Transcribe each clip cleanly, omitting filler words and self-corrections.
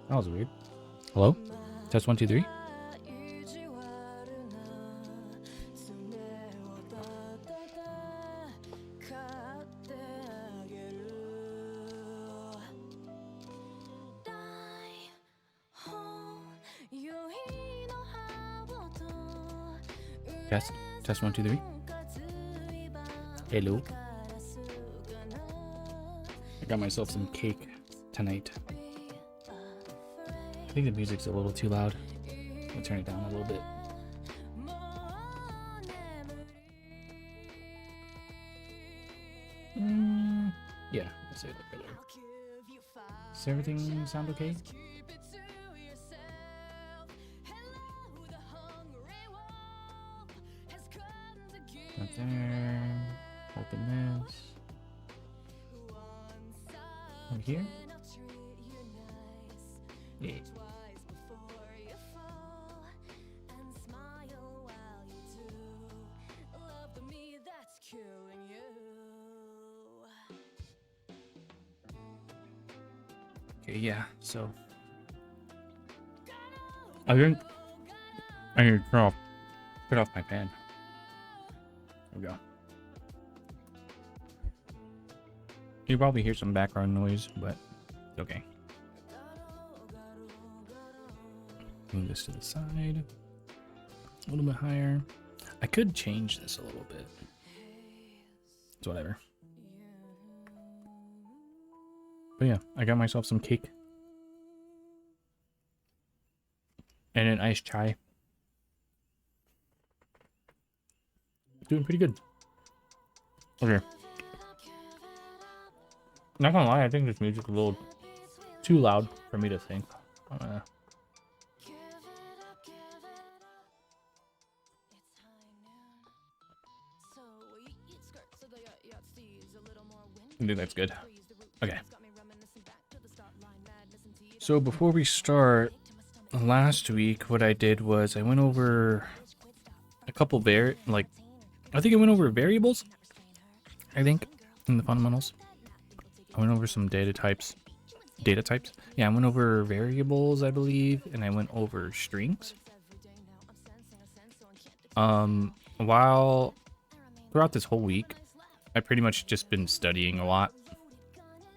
That was weird. Hello? Test 1, 2, 3. Test 1, 2, 3. Hello. I got myself some cake tonight. I think the music's a little too loud. I'll turn it down a little bit. Yeah, let's say that better. Does everything sound okay? Not there. Open this. Over here. Yeah. Okay, yeah, so I need to turn off my fan. There we go. You probably hear some background noise, but it's okay. Move this to the side. A little bit higher. I could change this a little bit. It's whatever. But yeah, I got myself some cake. And an iced chai. Doing pretty good. Okay. Not gonna lie, I think this music's a little too loud for me to think. I think that's good. Okay. So before we start, last week what I did was I went over a couple I think I went over variables. I think in the fundamentals. I went over some data types. Yeah, I went over variables, I believe, and I went over strings. While throughout this whole week, I pretty much just been studying a lot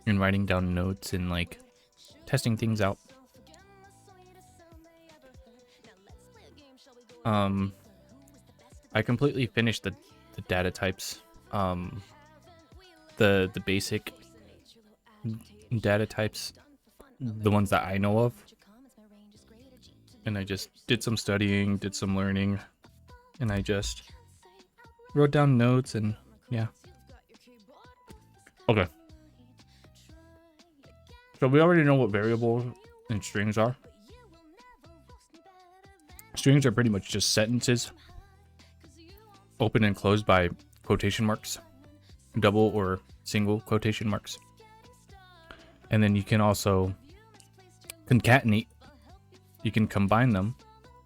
and writing down notes and like testing things out. I completely finished the data types, the basic data types, the ones that I know of, and I just did some studying, did some learning, and I just wrote down notes and yeah. Okay. So we already know what variables and strings are. Strings are pretty much just sentences, open and closed by quotation marks, double or single quotation marks. And then you can also concatenate. You can combine them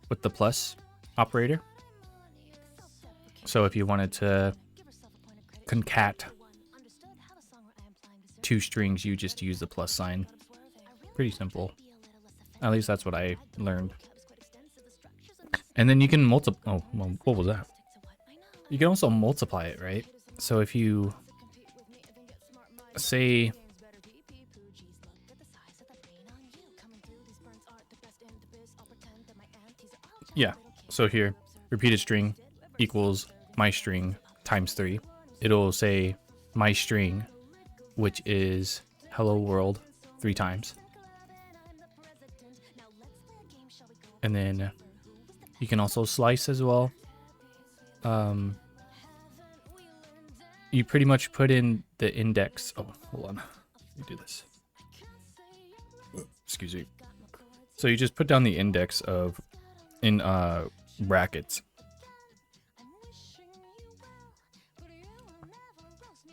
with the plus operator. So if you wanted to concat two strings, you just use the plus sign. Pretty simple. At least that's what I learned. And then you can multiply. Oh, well, what was that? You can also multiply it, right? So if you say, yeah, so here, repeated string equals my string times 3. It'll say my string, which is hello world 3 times. And then you can also slice as well. You pretty much put in the index. Oh, hold on. Let me do this. Excuse me. So you just put down the index of in brackets.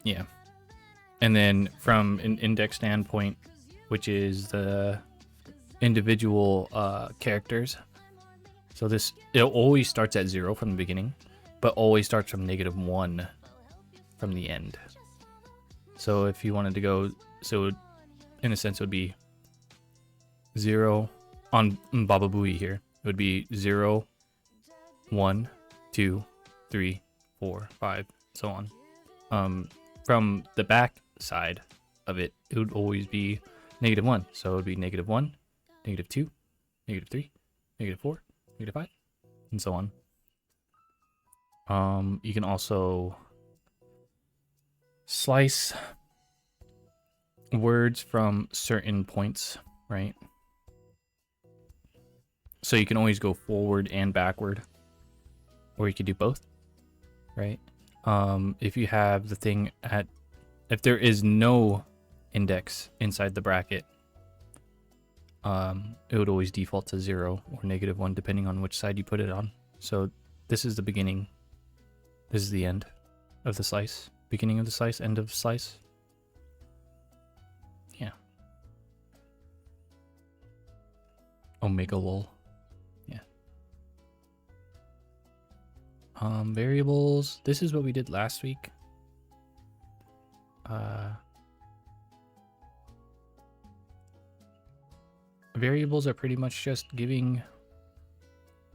Yeah. And then from an index standpoint, which is the individual characters, So this, it always starts at 0 from the beginning, but always starts from -1 from the end. So if you wanted to go, so in a sense it would be 0 on Baba Booey here. It would be 0, 1, 2, 3, 4, 5, so on. From the back side of it, it would always be -1. So it would be -1, -2, -3, -4, -5, and so on. You can also slice words from certain points, right? So you can always go forward and backward, or you could do both, right? If you have the thing at, if there is no index inside the bracket, it would always default to 0 or -1 depending on which side you put it on. So this is the beginning, this is the end of the slice, beginning of the slice, end of slice. Yeah. Omega lol. Yeah. Variables, this is what we did last week. Variables are pretty much just giving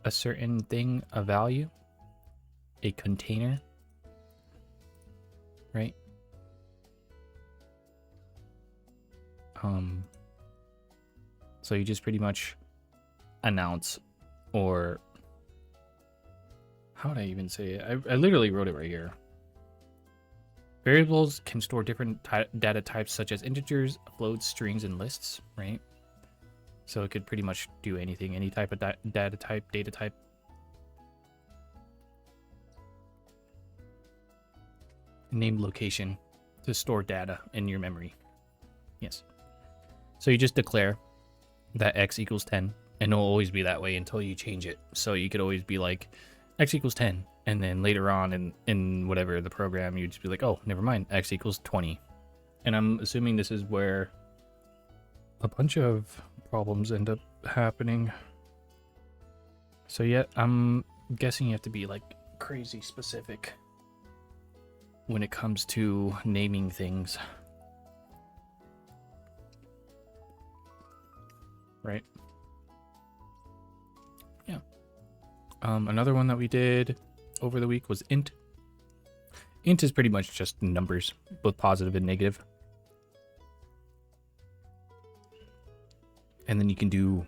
a certain thing a value, a container, right? So you just pretty much announce, or how would I even say it? I literally wrote it right here. Variables can store different data types such as integers, floats, strings, and lists, right? So it could pretty much do anything, any type of data type. Named location to store data in your memory. Yes. So you just declare that x equals 10, and it'll always be that way until you change it. So you could always be like x equals 10, and then later on in whatever the program, you'd just be like, oh, never mind, x equals 20. And I'm assuming this is where a bunch of problems end up happening. So yeah, I'm guessing you have to be like crazy specific when it comes to naming things. Right? Yeah. Another one that we did over the week was int. Int is pretty much just numbers, both positive and negative. And then you can do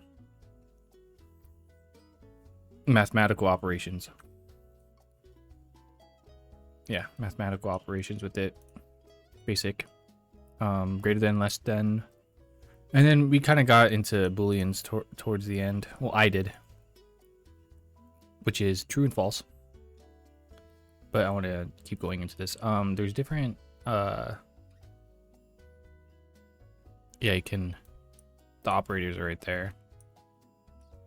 mathematical operations. Yeah, mathematical operations with it. Basic. Greater than, less than. And then we kind of got into booleans towards the end. Well, I did. Which is true and false. But I want to keep going into this. There's different... yeah, you can... The operators are right there.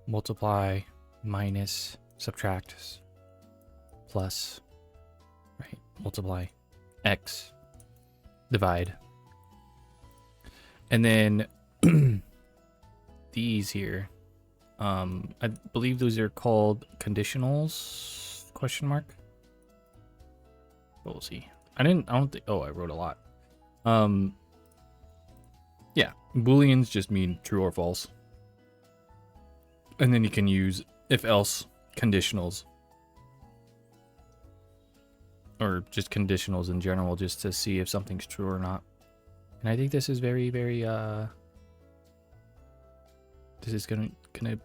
Multiply, minus, subtract, plus, right? Multiply, x, divide. And then these here, I believe those are called conditionals, question mark. But we'll see. I don't think, oh, I wrote a lot. Yeah, booleans just mean true or false. And then you can use if-else conditionals. Or just conditionals in general, just to see if something's true or not. And I think this is very, very, this is gonna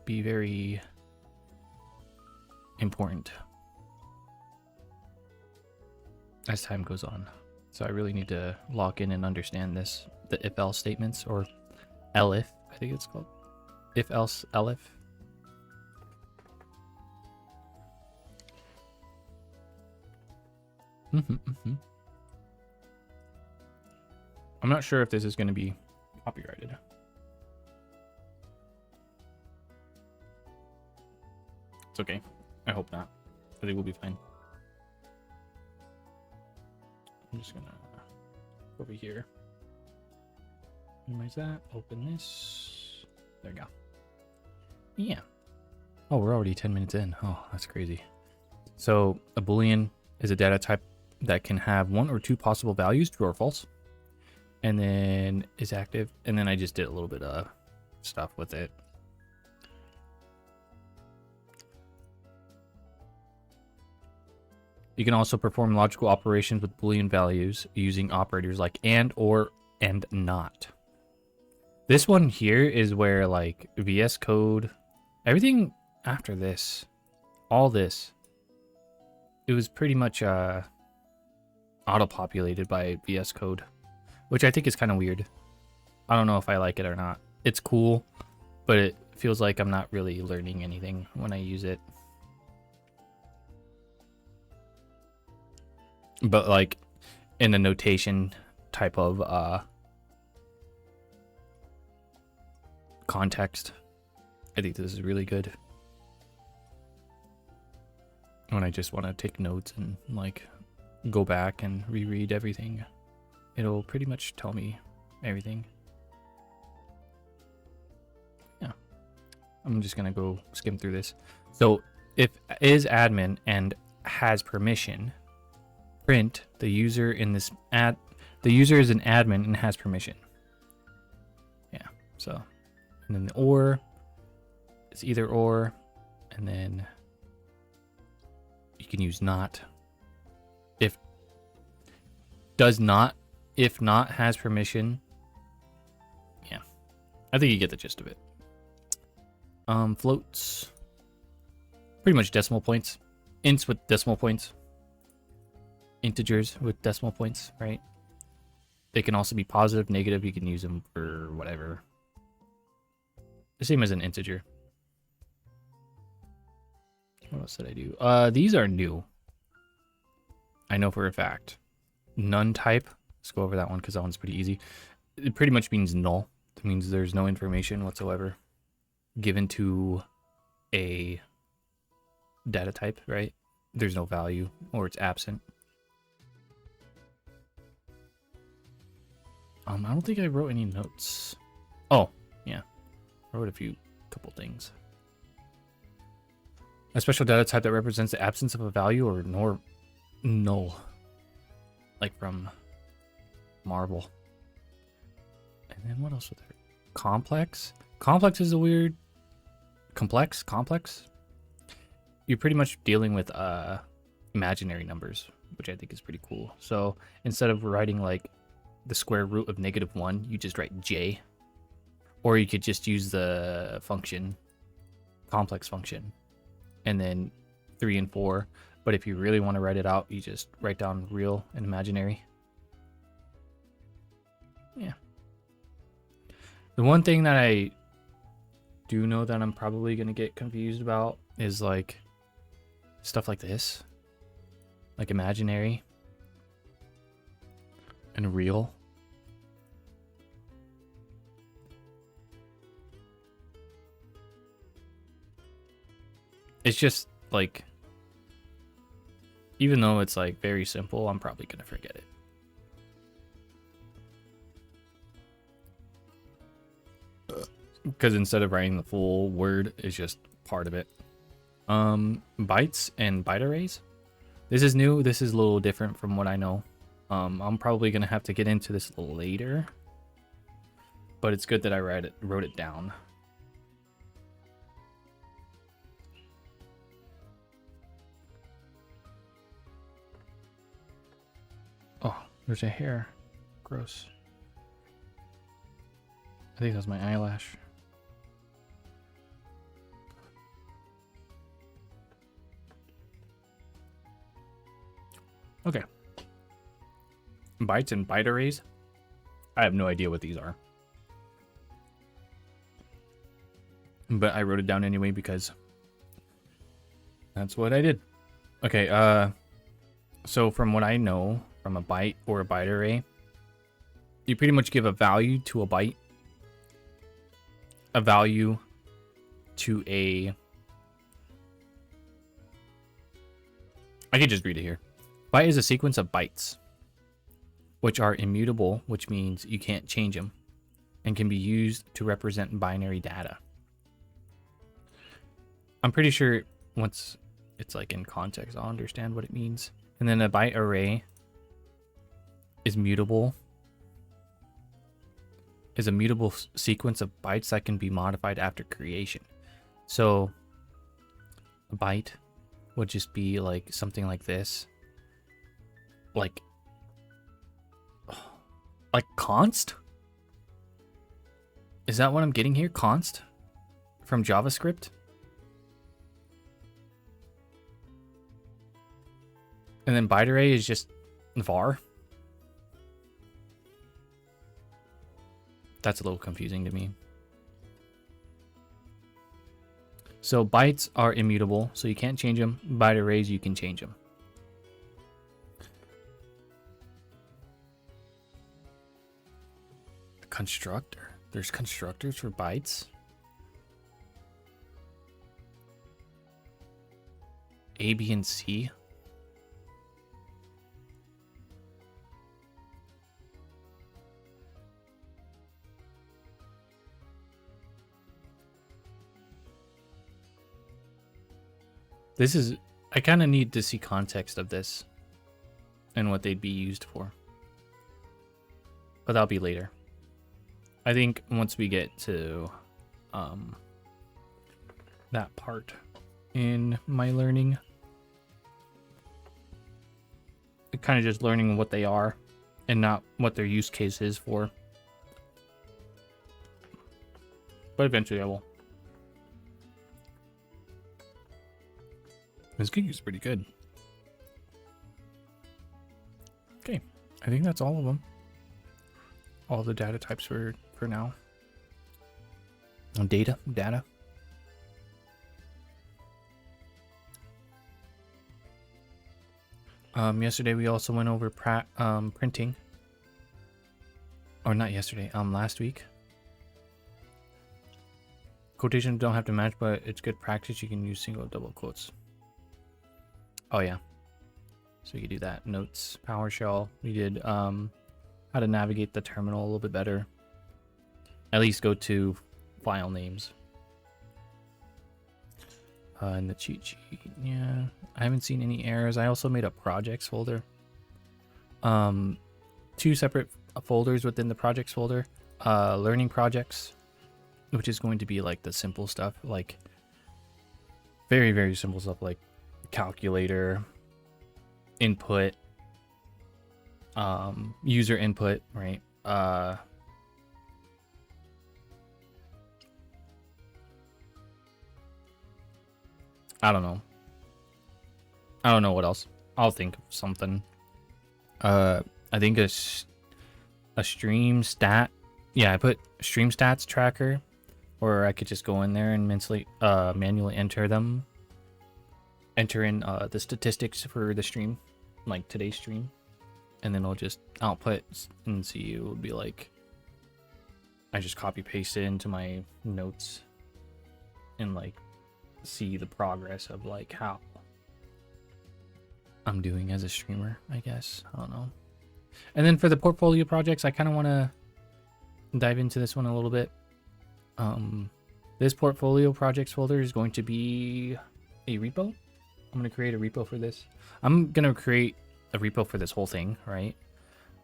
be very important as time goes on. So I really need to lock in and understand this. The if-else statements, or elif, I think it's called. If-else, elif. I'm not sure if this is going to be copyrighted. It's okay. I hope not. I think we'll be fine. I'm just gonna go over here. Minimize that. Open this. There we go. Yeah. Oh, we're already 10 minutes in. Oh, that's crazy. So a Boolean is a data type that can have one or two possible values, true or false, and then is active. And then I just did a little bit of stuff with it. You can also perform logical operations with Boolean values using operators like and, or, and not. This one here is where like VS Code, everything after this, all this, it was pretty much auto-populated by VS Code, which I think is kind of weird. I don't know if I like it or not. It's cool, but it feels like I'm not really learning anything when I use it. But like in the notation type of context, I think this is really good. When I just want to take notes and like go back and reread everything, it'll pretty much tell me everything. Yeah, I'm just gonna go skim through this. So if is admin and has permission, print the user in this the user is an admin and has permission. Yeah, so and then the or, it's either or, and then you can use not. If does not, if not has permission. Yeah, I think you get the gist of it. Floats, pretty much decimal points. Ints with decimal points. Integers with decimal points, right? They can also be positive, negative. You can use them for whatever. The same as an integer. What else did I do? These are new. I know for a fact. None type. Let's go over that one because that one's pretty easy. It pretty much means null. It means there's no information whatsoever given to a data type, right? There's no value or it's absent. I don't think I wrote any notes. Oh, yeah. I wrote a couple things. A special data type that represents the absence of a value or null. Like from Marvel. And then what else was there? Complex. Complex is a weird... Complex? You're pretty much dealing with imaginary numbers, which I think is pretty cool. So instead of writing like the square root of -1, you just write j. Or you could just use the function, complex function, and then 3 and 4. But if you really want to write it out, you just write down real and imaginary. Yeah. The one thing that I do know that I'm probably going to get confused about is like stuff like this. Like imaginary and real. It's just like, even though it's like very simple, I'm probably gonna forget it. Because instead of writing the full word, it's just part of it. Bytes and byte arrays. This is new. This is a little different from what I know. I'm probably gonna have to get into this later, but it's good that I wrote it down. Oh, there's a hair. Gross. I think that's my eyelash. Okay. Bytes and byte arrays. I have no idea what these are. But I wrote it down anyway because that's what I did. Okay, so from what I know, from a byte or a byte array, you pretty much give a value to a byte, a value to a... I can just read it here. Byte is a sequence of bytes, which are immutable, which means you can't change them, and can be used to represent binary data. I'm pretty sure once it's like in context, I'll understand what it means. And then a byte array is mutable. Is a mutable sequence of bytes that can be modified after creation. So a byte would just be like something like this. Like const? Is that what I'm getting here? Const from JavaScript? And then byte array is just var. That's a little confusing to me. So bytes are immutable, so you can't change them. Byte arrays, you can change them. The constructor. There's constructors for bytes. A, B, and C. This is, I kind of need to see context of this and what they'd be used for. But that'll be later. I think once we get to that part in my learning, kind of just learning what they are and not what their use case is for. But eventually I will. This gig is pretty good. Okay, I think that's all of them. All the data types for now. Data. Yesterday we also went over printing. Or not yesterday, last week. Quotations don't have to match, but it's good practice. You can use single double quotes. Oh yeah, so you can do that. Notes, PowerShell. We did how to navigate the terminal a little bit better. At least go to file names. And the cheat sheet, yeah. I haven't seen any errors. I also made a projects folder. 2 separate folders within the projects folder. Learning projects, which is going to be like the simple stuff, like very, very simple stuff like calculator, input, user input, right? I don't know. I don't know what else. I'll think of something. I think a stream stat. Yeah, I put stream stats tracker, or I could just go in there and manually enter them. Enter in the statistics for the stream, like today's stream, and then I'll just output and see. It will be like I just copy paste it into my notes and like see the progress of like how I'm doing as a streamer, I guess. I don't know. And then for the portfolio projects, I kind of want to dive into this one a little bit. This portfolio projects folder is going to be a repo. I'm going to create a repo for this. I'm going to create a repo for this whole thing, right?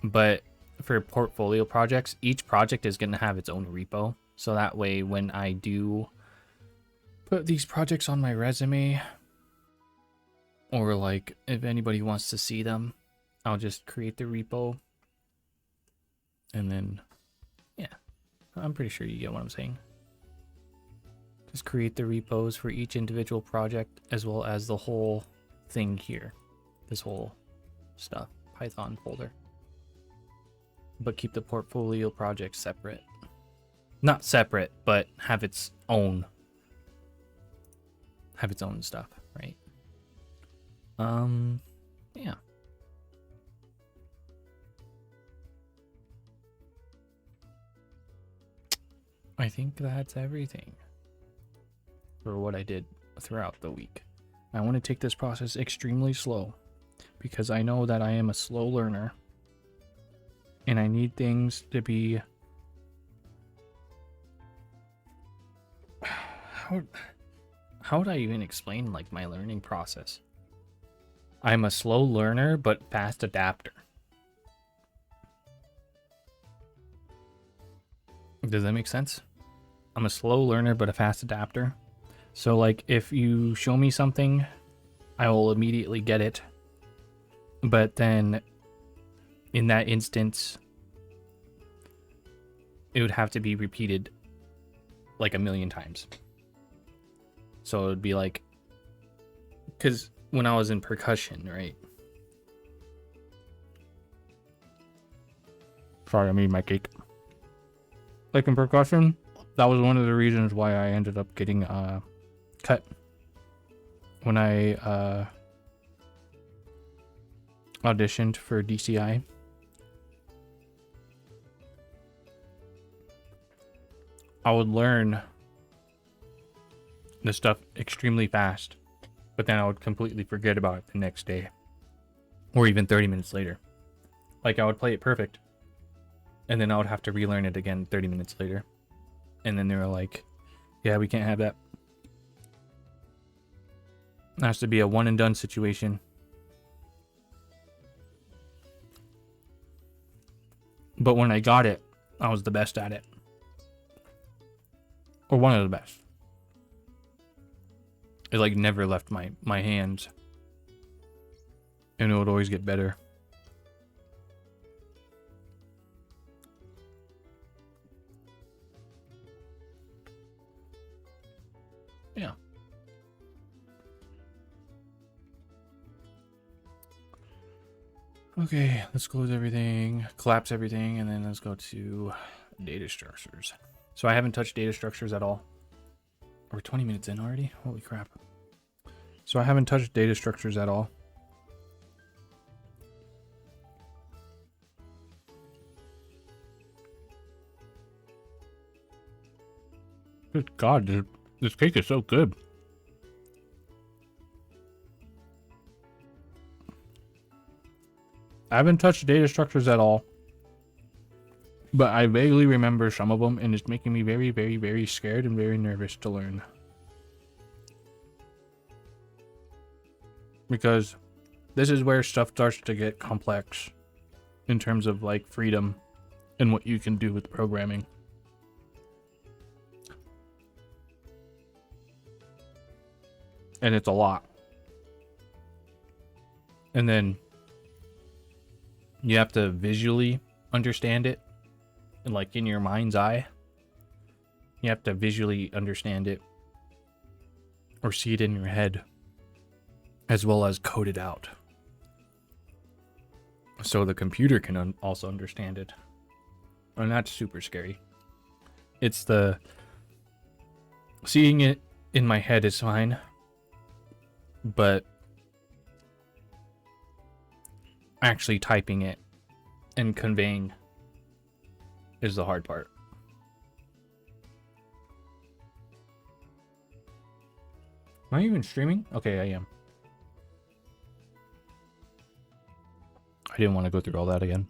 But for portfolio projects, each project is going to have its own repo. So that way, when I do put these projects on my resume, or like if anybody wants to see them, I'll just create the repo. And then, yeah, I'm pretty sure you get what I'm saying. Just create the repos for each individual project as well as the whole thing here. This whole stuff, Python folder. But keep the portfolio project separate. Not separate, but have its own stuff, right? Yeah. I think that's everything for what I did throughout the week. I want to take this process extremely slow because I know that I am a slow learner and I need things to be how How would I even explain like my learning process? I'm a slow learner but fast adapter. Does that make sense? I'm a slow learner but a fast adapter. So like if you show me something, I will immediately get it. But then in that instance, it would have to be repeated like a million times. So it would be like, because when I was in percussion, right? Sorry, I'm eating my cake. Like in percussion, that was one of the reasons why I ended up getting cut when I auditioned for DCI. I would learn the stuff extremely fast, but then I would completely forget about it the next day or even 30 minutes later. Like I would play it perfect and then I would have to relearn it again 30 minutes later. And then they were like, yeah, we can't have that. It has to be a one and done situation. But when I got it, I was the best at it. Or one of the best. It like never left my hands. And it would always get better. Yeah. Okay, let's close everything, collapse everything, and then let's go to data structures. So I haven't touched data structures at all. We're 20 minutes in already? Holy crap. So I haven't touched data structures at all. Good God, this cake is so good. I haven't touched data structures at all. But I vaguely remember some of them, and it's making me very, very, very scared and very nervous to learn. Because this is where stuff starts to get complex in terms of like freedom and what you can do with programming. And it's a lot. And then you have to visually understand it. And like in your mind's eye, you have to visually understand it or see it in your head, as well as code it out so the computer can also understand it. And that's super scary. It's the seeing it in my head is fine, but actually typing it and conveying is the hard part. Am I even streaming? Okay, I am. I didn't want to go through all that again.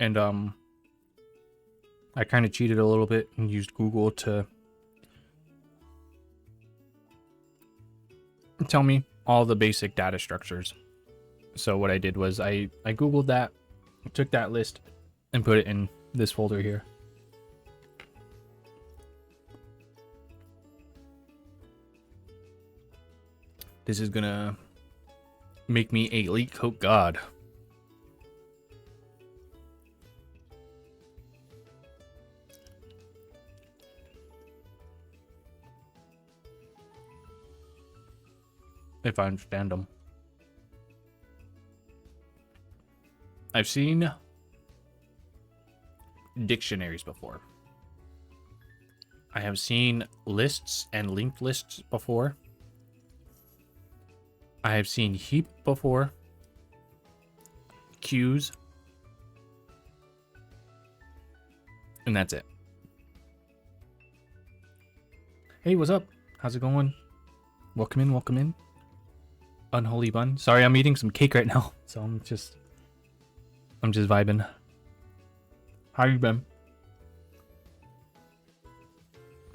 And I kind of cheated a little bit and used Google to tell me all the basic data structures. So what I did was I Googled that, took that list, and put it in this folder here. This is gonna make me a leak code god. If I understand them. I've seen dictionaries before. I have seen lists and linked lists before. I have seen heap before. Queues. And that's it. Hey, what's up? How's it going? Welcome in, welcome in. Unholy bun. Sorry, I'm eating some cake right now, so I'm just vibing. How you been?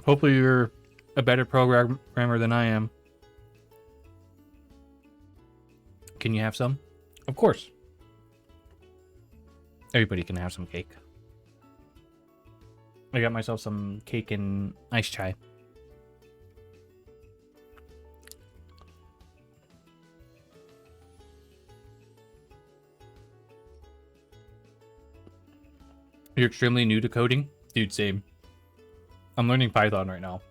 Hopefully you're a better programmer than I am. Can you have some? Of course. Everybody can have some cake. I got myself some cake and ice chai. You're extremely new to coding? Dude, same. I'm learning Python right now.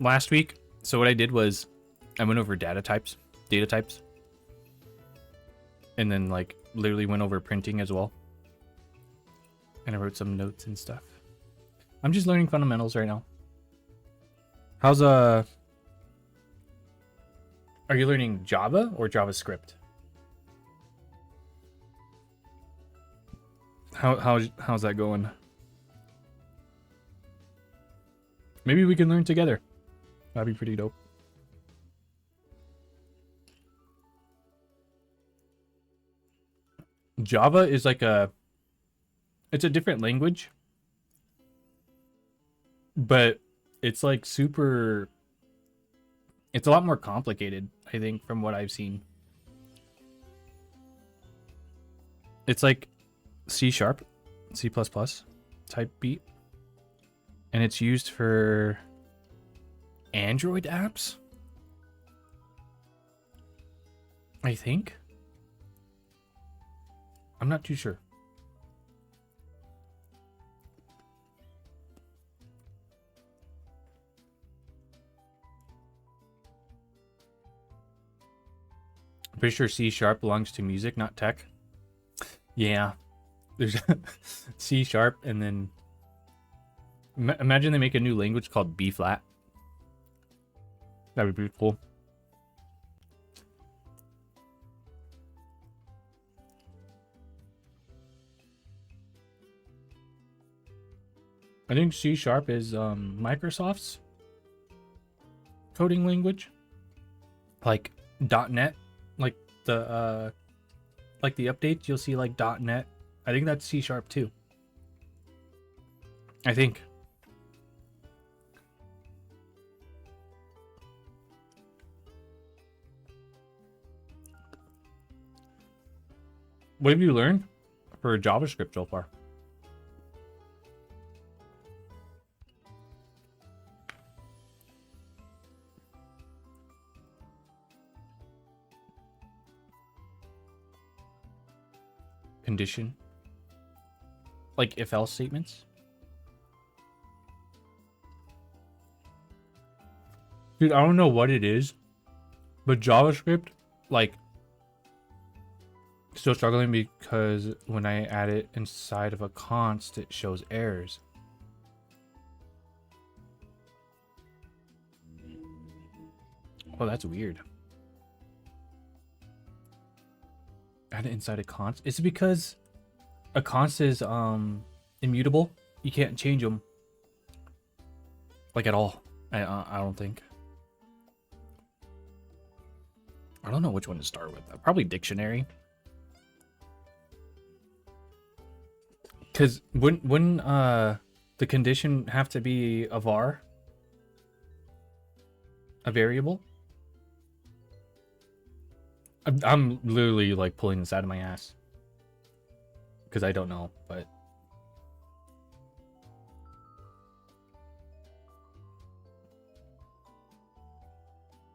Last week, so what I did was I went over data types, and then like literally went over printing as well. And I wrote some notes and stuff. I'm just learning fundamentals right now. How's are you learning Java or JavaScript? How's that going? Maybe we can learn together. That'd be pretty dope. Java is like it's a different language, but it's like it's a lot more complicated, I think, from what I've seen. It's like C#, C++ type beat. And it's used for Android apps, I think. I'm not too sure. I'm pretty sure C# belongs to music, not tech. Yeah. There's C# and then imagine they make a new language called B flat. That would be pretty cool. I think C# is Microsoft's coding language. Like .NET, like the updates, you'll see like .NET. I think that's C# too. I think. What have you learned for JavaScript so far? Condition. Like if-else statements? Dude, I don't know what it is, but JavaScript, like, still struggling because when I add it inside of a const, it shows errors. Oh, that's weird. Add it inside a const. Is it because a const is immutable? You can't change them, like, at all. I don't think. I don't know which one to start with. Probably dictionary. Because wouldn't the condition have to be a var? A variable? I'm literally like pulling this out of my ass. Because I don't know, but...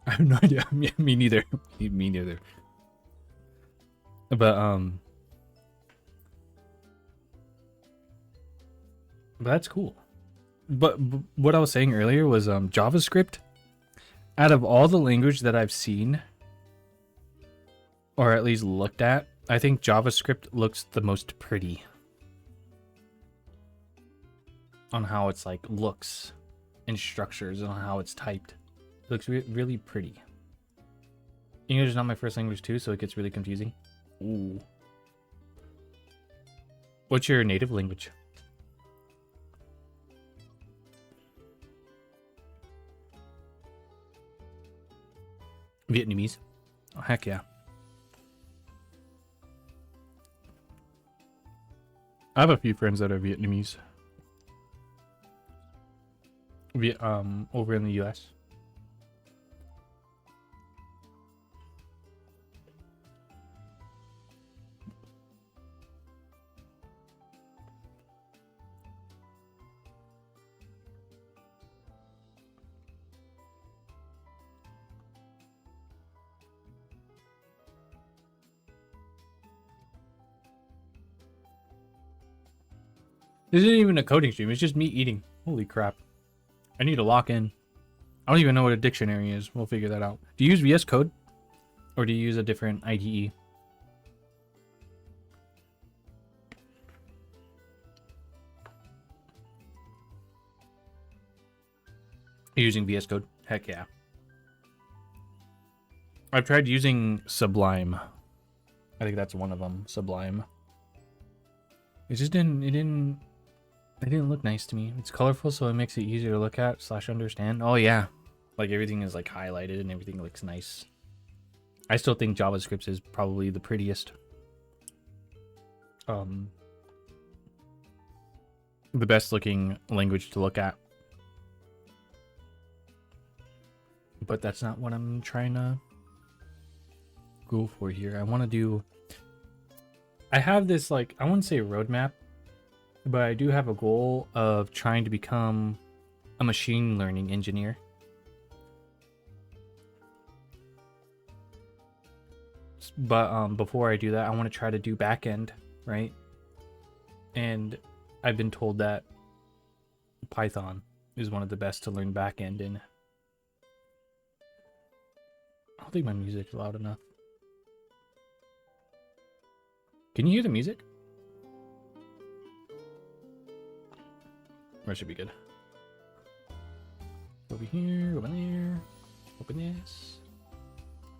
I have no idea. Me neither. Me neither. But that's cool. But what I was saying earlier was JavaScript, out of all the language that I've seen, or at least looked at, I think JavaScript looks the most pretty. On how it's like looks and structures and on how it's typed. It looks really pretty. English is not my first language too, so it gets really confusing. Ooh. What's your native language? Vietnamese. Oh, heck yeah. I have a few friends that are Vietnamese. over in the US. This isn't even a coding stream, it's just me eating. Holy crap. I need to lock in. I don't even know what a dictionary is. We'll figure that out. Do you use VS Code? Or do you use a different IDE? You're using VS Code? Heck yeah. I've tried using Sublime. I think that's one of them. Sublime. It just didn't look nice to me. It's colorful, so it makes it easier to look at / understand. Oh yeah, like everything is like highlighted and everything looks nice. I still think JavaScript is probably the prettiest. The best looking language to look at. But that's not what I'm trying to go for here. I want to do... I have this, like, I wouldn't say roadmap, but I do have a goal of trying to become a machine learning engineer. But before I do that, I want to try to do backend, right? And I've been told that Python is one of the best to learn backend in. I don't think my music's loud enough. Can you hear the music? That should be good. Over here, over there. Open this.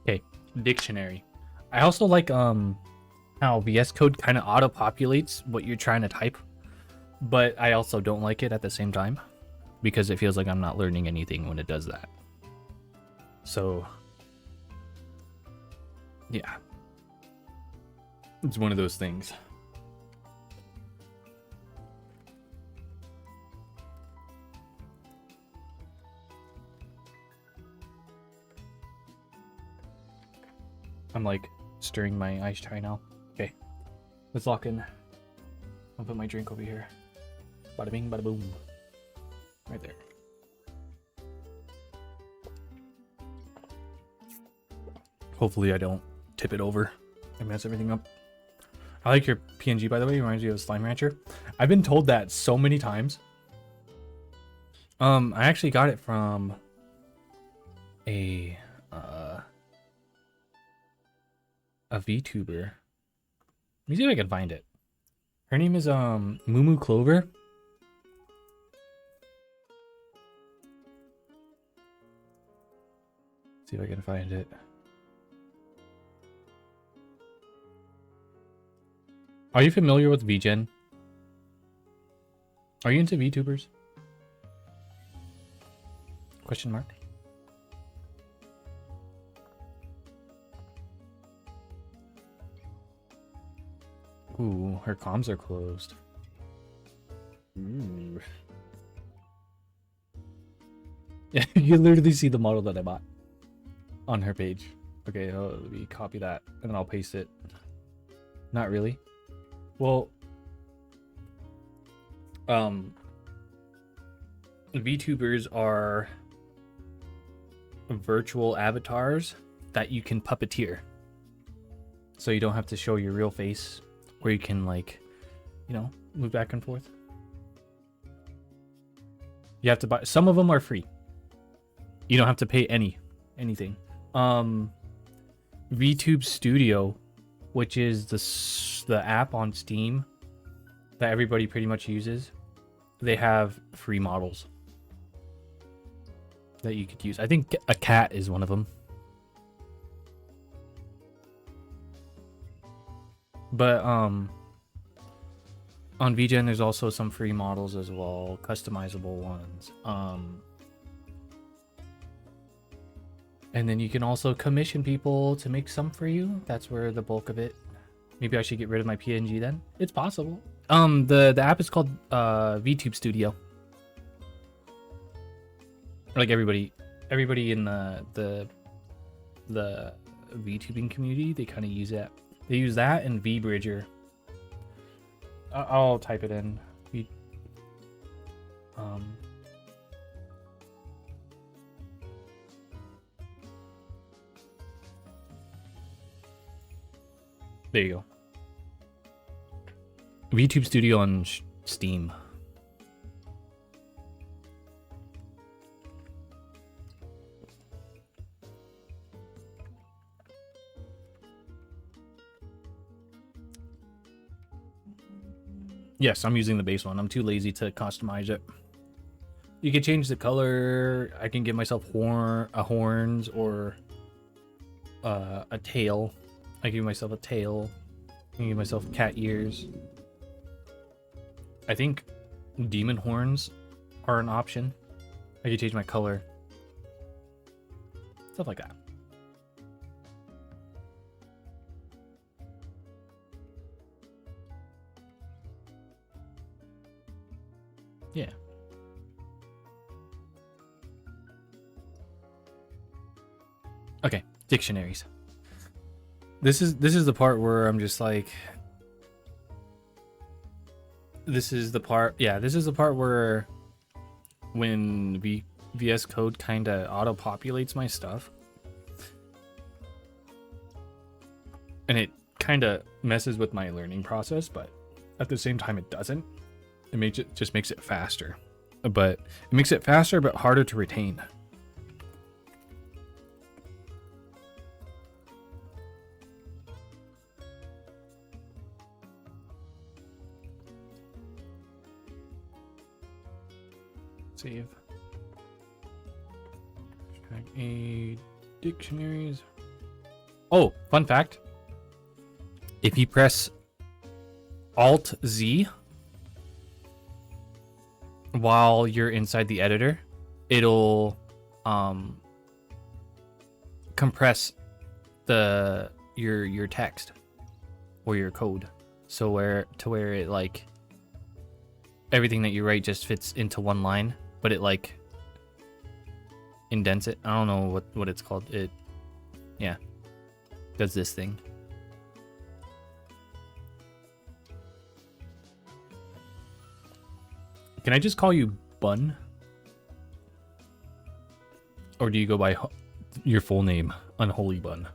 Okay, dictionary. I also like how VS Code kind of auto-populates what you're trying to type, but I also don't like it at the same time because it feels like I'm not learning anything when it does that. So, yeah. It's one of those things. I'm like stirring my ice chai now. Okay, let's lock in. I'll put my drink over here. Bada bing, bada boom. Right there. Hopefully I don't tip it over and mess everything up. I like your PNG, by the way. It reminds me of Slime Rancher. I've been told that so many times. I actually got it from a VTuber. Let me see if I can find it. Her name is Mumu Clover. See if I can find it. Are you familiar with VGen? Are you into VTubers? Question mark. Ooh, her comms are closed. Ooh. Yeah, you literally see the model that I bought on her page. Okay, let me copy that and then I'll paste it. Not really. Well, VTubers are virtual avatars that you can puppeteer. So you don't have to show your real face, or you can, like, you know, move back and forth. You have to buy, some of them are free. You don't have to pay anything. VTube Studio, which is the app on Steam that everybody pretty much uses, they have free models that you could use. I think a cat is one of them. But on VGen there's also some free models as well, customizable ones. And then you can also commission people to make some for you. That's where the bulk of it. Maybe I should get rid of my PNG then. It's possible. The app is called VTube Studio. like everybody in the VTubing community, they kind of use that. They use that and VBridger. I'll type it in. There you go. VTube Studio on Steam. Yes, I'm using the base one. I'm too lazy to customize it. You can change the color. I can give myself horns or a tail. I give myself a tail. I can give myself cat ears. I think demon horns are an option. I can change my color. Stuff like that. Yeah. Okay, dictionaries. This is the part where I'm just like, this is the part where when VS Code kind of auto-populates my stuff and it kind of messes with my learning process, but at the same time it doesn't. Just makes it faster, but it makes it faster but harder to retain. Save. A dictionaries. Oh, fun fact. If you press Alt Z while you're inside the editor, it'll compress your text or your code, so where it like everything that you write just fits into one line, but it like indents it. I don't know what it's called. It, yeah, does this thing. Can I just call you Bun? Or do you go by your full name, Unholy Bun?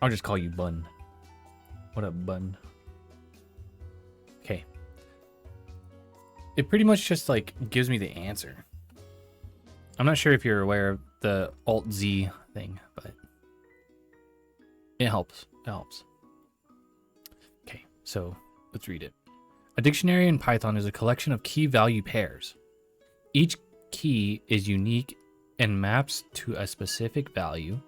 I'll just call you Bun. What up, Bun? Okay. It pretty much just like gives me the answer. I'm not sure if you're aware of the Alt Z thing, but it helps. It helps. Okay, so let's read it. A dictionary in Python is a collection of key value pairs. Each key is unique and maps to a specific value.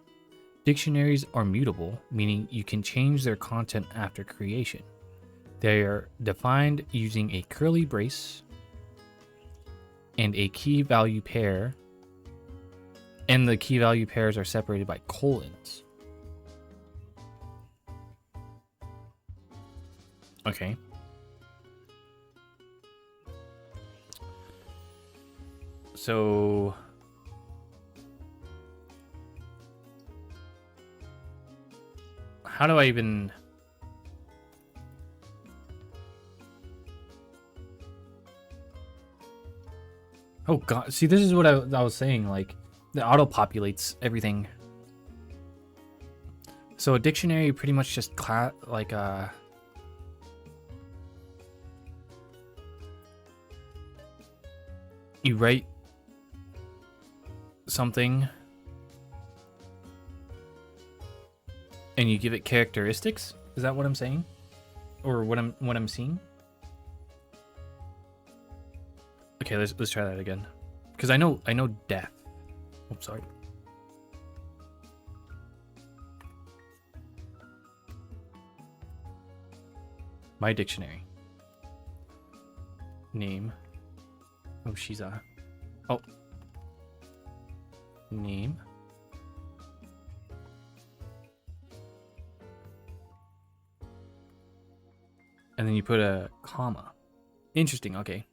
Dictionaries are mutable, meaning you can change their content after creation. They are defined using a curly brace and a key value pair, and the key value pairs are separated by colons. Okay. So how do I even... Oh god, see, this is what I was saying, like, it auto-populates everything. So a dictionary pretty much just you write something and you give it characteristics. Is that what I'm saying? Or what I'm seeing? Okay, let's try that again. Because I know death. Oh, sorry. My dictionary. Name. Oh, she's a... Oh. Name. and then you put a comma. Interesting. Okay.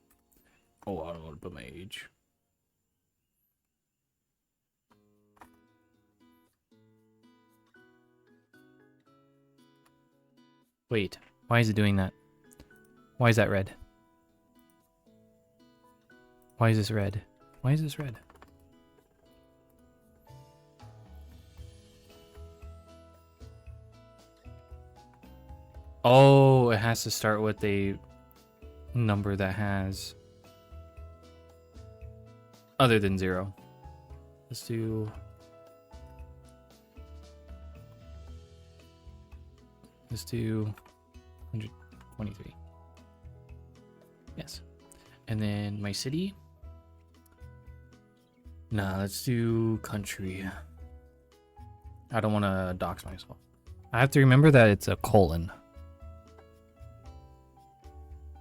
Oh, I don't want to put my age. Wait, why is it doing that? Why is that red? Why is this red? Why is this red? Oh, it has to start with a number that has other than 0. Let's do... Let's do 123. Yes. And then my city. Nah, let's do country. I don't want to dox myself. I have to remember that it's a colon.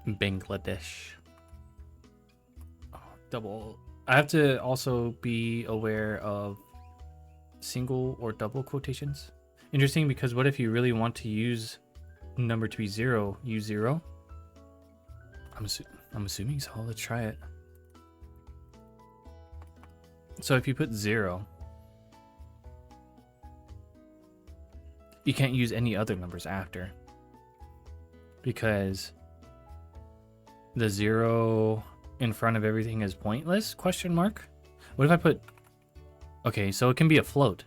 Bangladesh. Oh, double. I have to also be aware of single or double quotations. Interesting, because what if you really want to use number to be 0, use 0? I'm assuming so. Let's try it. So if you put 0, you can't use any other numbers after, because the 0 in front of everything is pointless? Question mark. What if I put... Okay, so it can be a float.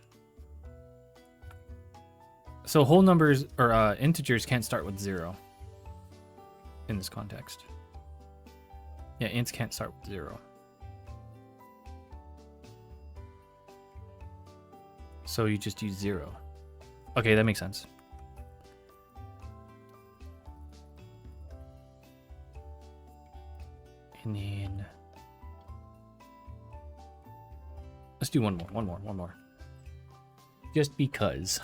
So whole numbers or integers can't start with 0 in this context. Yeah, ints can't start with 0. So you just use 0. Okay, that makes sense. And then let's do one more. Just because.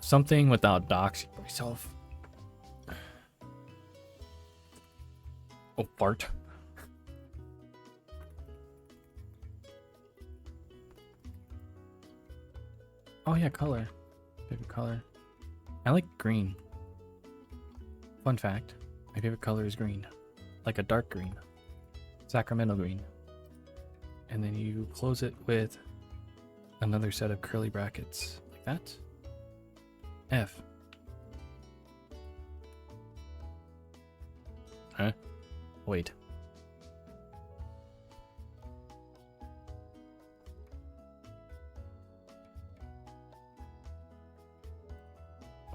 Something without doxing myself. Oh, fart. Oh yeah, color. Favorite color. I like green. Fun fact, my favorite color is green. Like a dark green. Sacramento green. And then you close it with another set of curly brackets. Like that. F. Huh? Wait.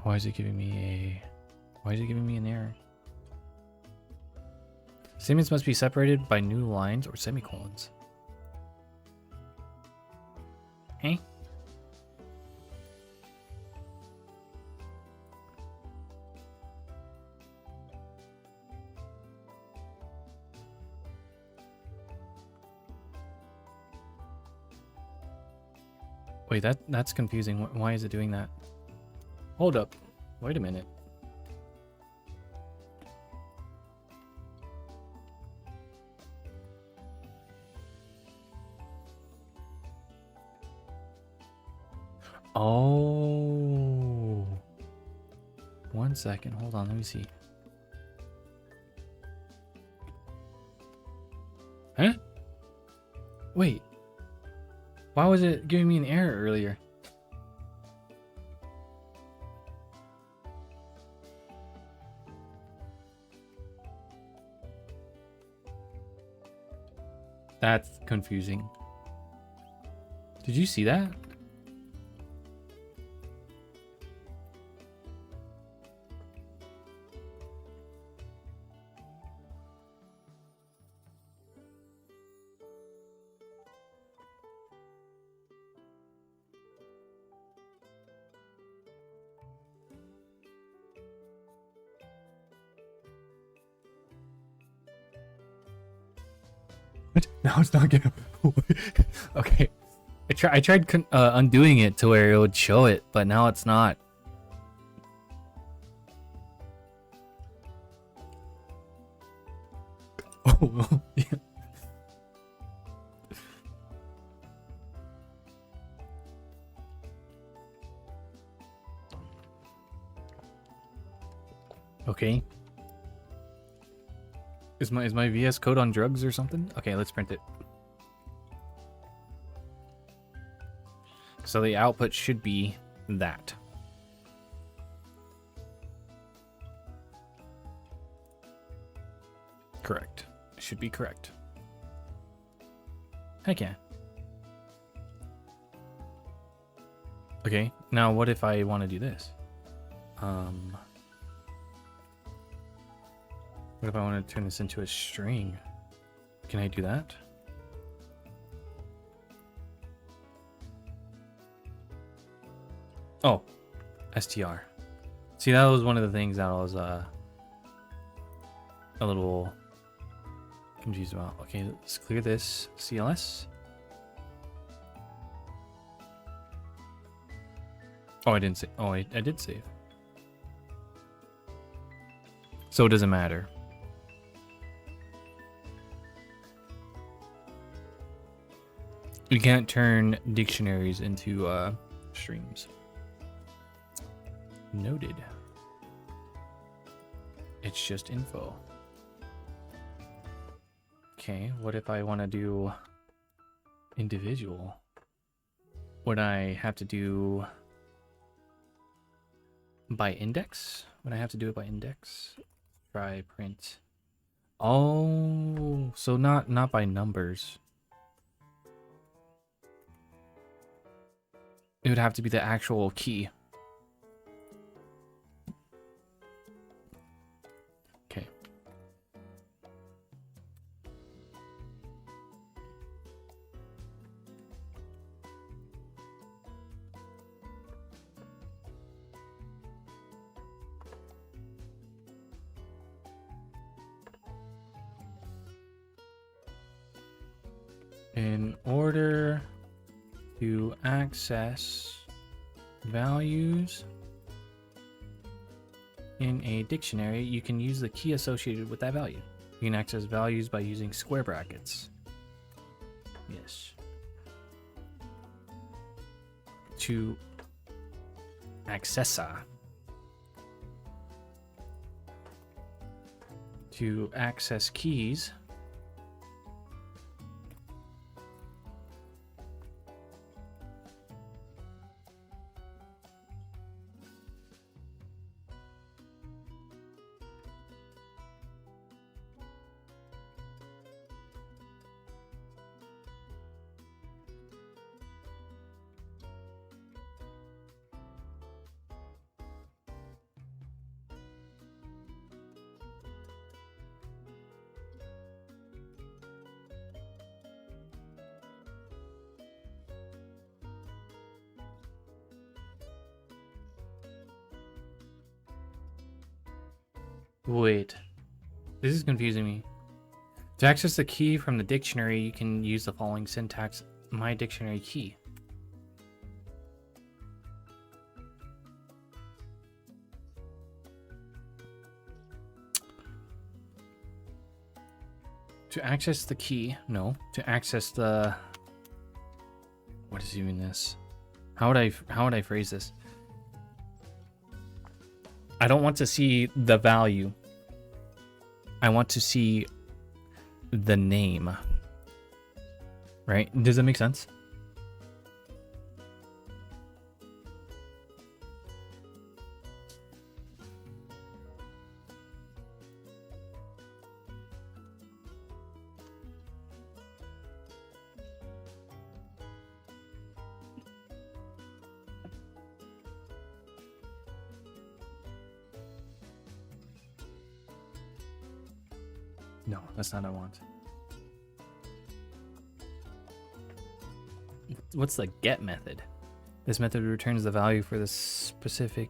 Why is it giving me an error? Statements must be separated by new lines or semicolons. Hey? Wait, that's confusing. Why is it doing that? Hold up. Wait a minute. Oh. 1 second. Hold on. Let me see. Huh? Wait. Why was it giving me an error earlier? That's confusing. Did you see that? What? Now it's not gonna. Okay, I tried undoing it to where it would show it, but now it's not. Oh, yeah. Okay. Is my VS Code on drugs or something? Okay, let's print it. So the output should be that. Correct. Should be correct. Heck yeah. Okay, now what if I want to do this? What if I want to turn this into a string? Can I do that? Oh, str. See, that was one of the things that I was a little confused about. Okay, let's clear this CLS. Oh, I didn't save. Oh, I did save. So it doesn't matter. You can't turn dictionaries into streams. Noted. It's just info. Okay, what if I want to do individual? Would I have to do by index? Would I have to do it by index? Try print. Oh, so not by numbers. It would have to be the actual key. Okay. In order to access values in a dictionary, you can use the key associated with that value. You can access values by using square brackets. Yes. To access keys, wait, this is confusing me. To access the key from the dictionary, you can use the following syntax: my dictionary key. To access the key, no. To access the, what is even this? How would I phrase this? I don't want to see the value. I want to see the name. Right? Does that make sense? No, that's not what I want. What's the get method? This method returns the value for the specified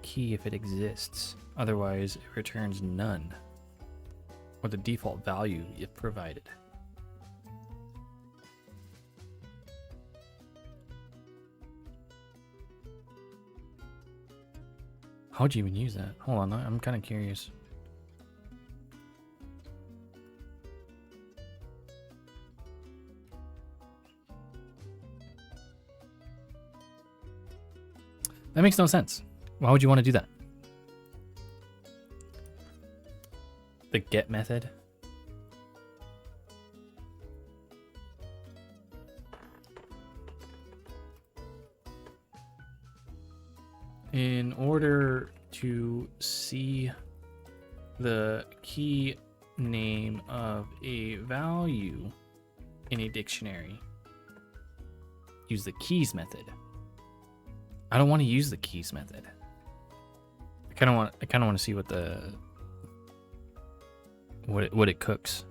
key if it exists. Otherwise, it returns none, or the default value it provided. How'd you even use that? Hold on, I'm kind of curious. That makes no sense. Why would you want to do that? The get method. In order to see the key name of a value in a dictionary, use the keys method. I don't want to use the keys method. I kind of want to see what it cooks.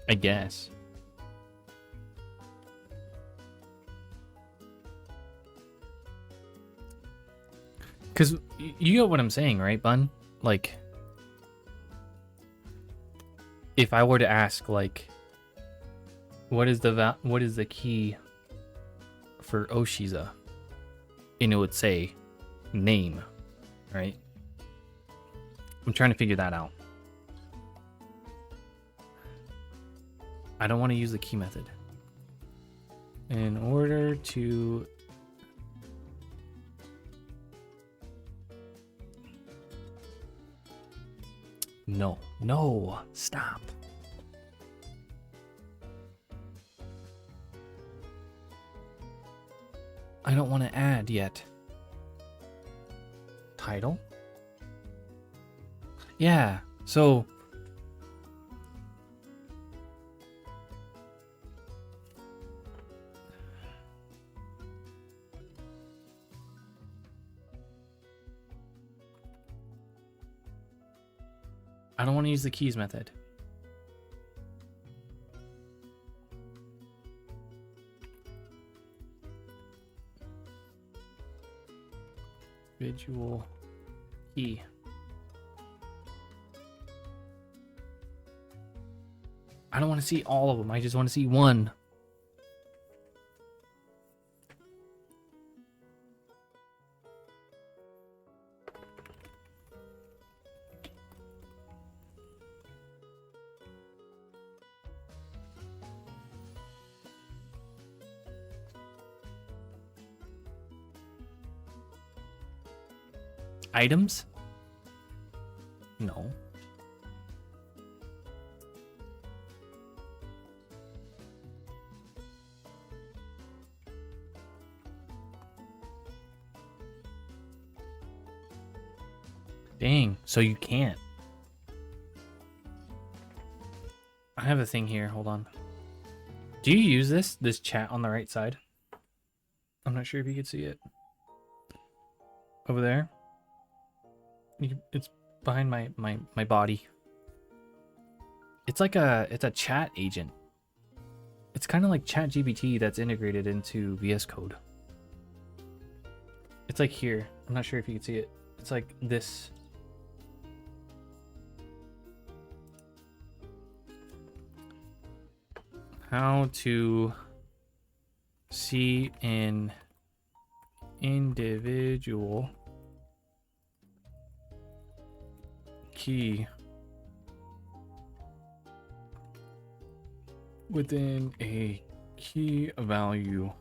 I guess. Because you get what I'm saying, right, Bun? Like, if I were to ask, like, what is the key for Oshiza? And it would say name, right? I'm trying to figure that out. I don't want to use the key method. In order to No, stop. I don't want to add yet. Title? Yeah, so I don't want to use the keys method. Individual key. I don't want to see all of them. I just want to see one. Items? No. Dang, so you can't. I have a thing here, hold on. Do you use this chat on the right side? I'm not sure if you can see it. Over there. It's behind my body. It's like it's a chat agent. It's kind of like ChatGPT that's integrated into VS Code. It's like here. I'm not sure if you can see it. It's like this. How to see an individual key within a key value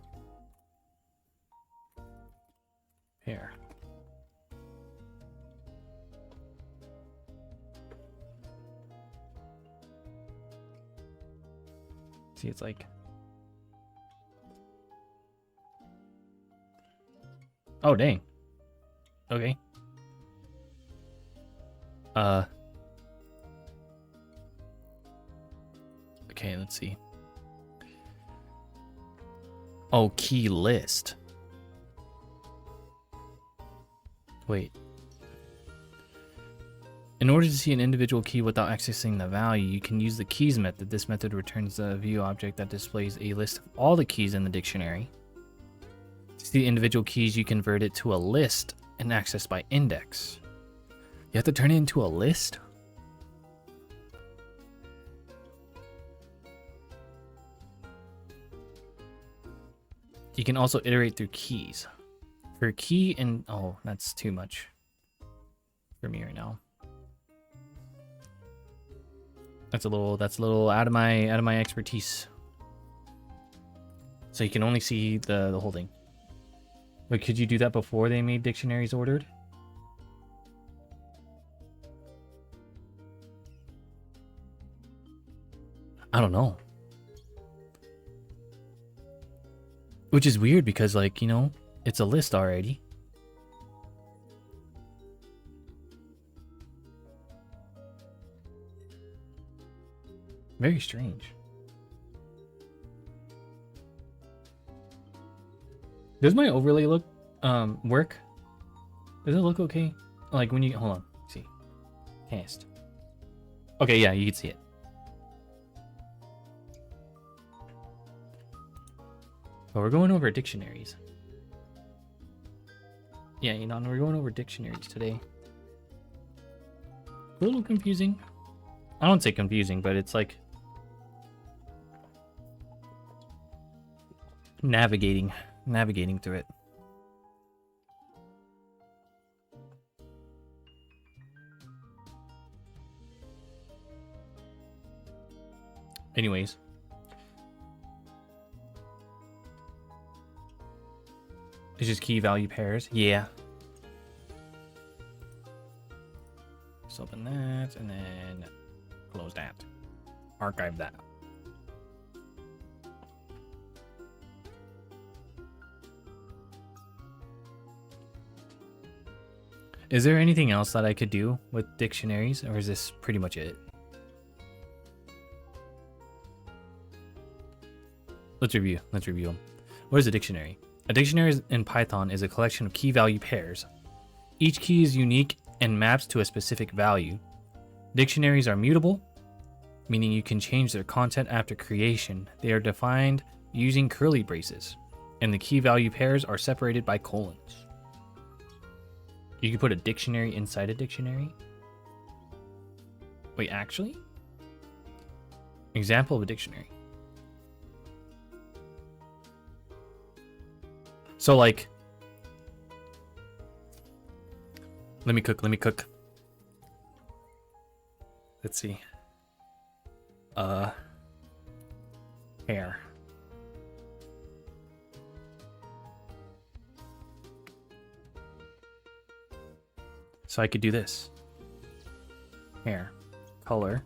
pair. See, it's like, oh dang, okay. Okay, let's see. Oh, key list. Wait. In order to see an individual key without accessing the value, you can use the keys method. This method returns a view object that displays a list of all the keys in the dictionary. To see the individual keys, you convert it to a list and access by index. You have to turn it into a list? You can also iterate through keys. For key and... oh, that's too much for me right now. That's a little out of my expertise. So you can only see the whole thing. But could you do that before they made dictionaries ordered? I don't know. Which is weird because, like, you know, it's a list already. Very strange. Does my overlay look work? Does it look okay? Like when you hold on, see. Cast. Okay, yeah, you can see it. But we're going over dictionaries. Yeah, you know, we're going over dictionaries today. A little confusing. I don't say confusing, but it's like navigating through it. Anyways. It's just key value pairs. Yeah. Just open that and then close that. Archive that. Is there anything else that I could do with dictionaries, or is this pretty much it? Let's review them. What is a dictionary? A dictionary in Python is a collection of key value pairs. Each key is unique and maps to a specific value. Dictionaries are mutable, meaning you can change their content after creation. They are defined using curly braces, and the key value pairs are separated by colons. You can put a dictionary inside a dictionary? Wait, actually? Example of a dictionary. So, like, let me cook. Let's see. Hair. So I could do this. Hair. Color.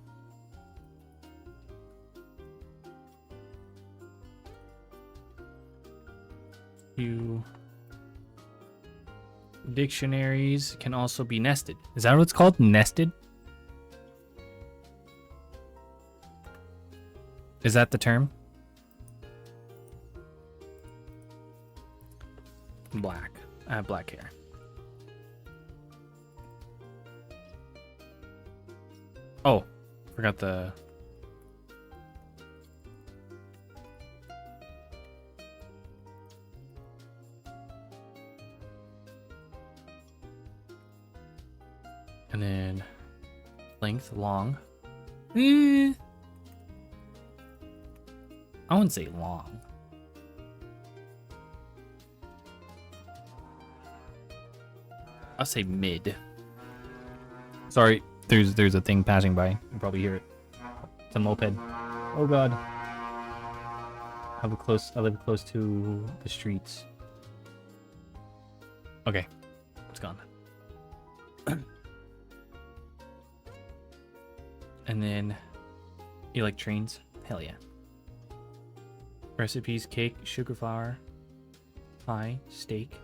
Dictionaries can also be nested. Is that what it's called? Nested? Is that the term? Black. I have black hair. Oh, forgot the... And then length, long. I wouldn't say long. I'll say mid. Sorry, there's a thing passing by. You can probably hear it. It's a moped. Oh god. I live close to the streets. Okay, it's gone. And then you like trains? Hell yeah. Recipes: cake, sugar flour, pie, steak,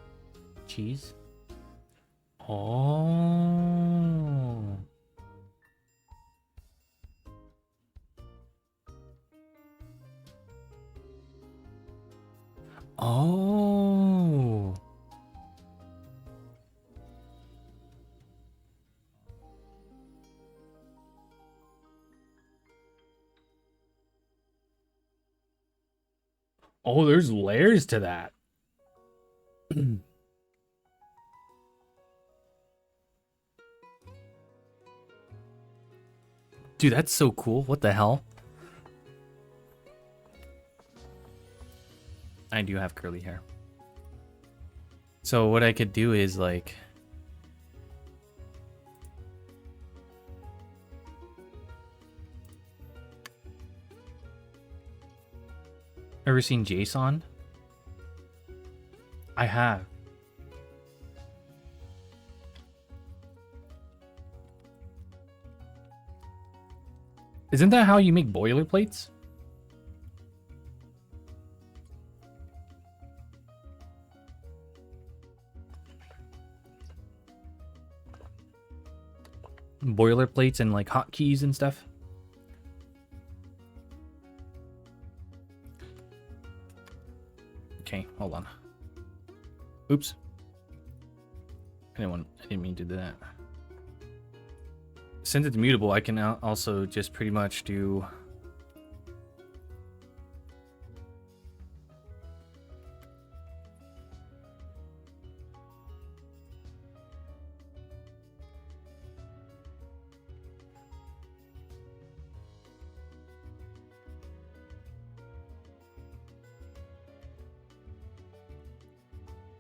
cheese. Oh. Oh. Oh, there's layers to that. Dude, that's so cool. What the hell? I do have curly hair. So what I could do is like... Ever seen JSON? I have. Isn't that how you make boilerplates? Boilerplates and like hotkeys and stuff. Okay, hold on. Oops. I didn't mean to do that. Since it's mutable, I can also just pretty much do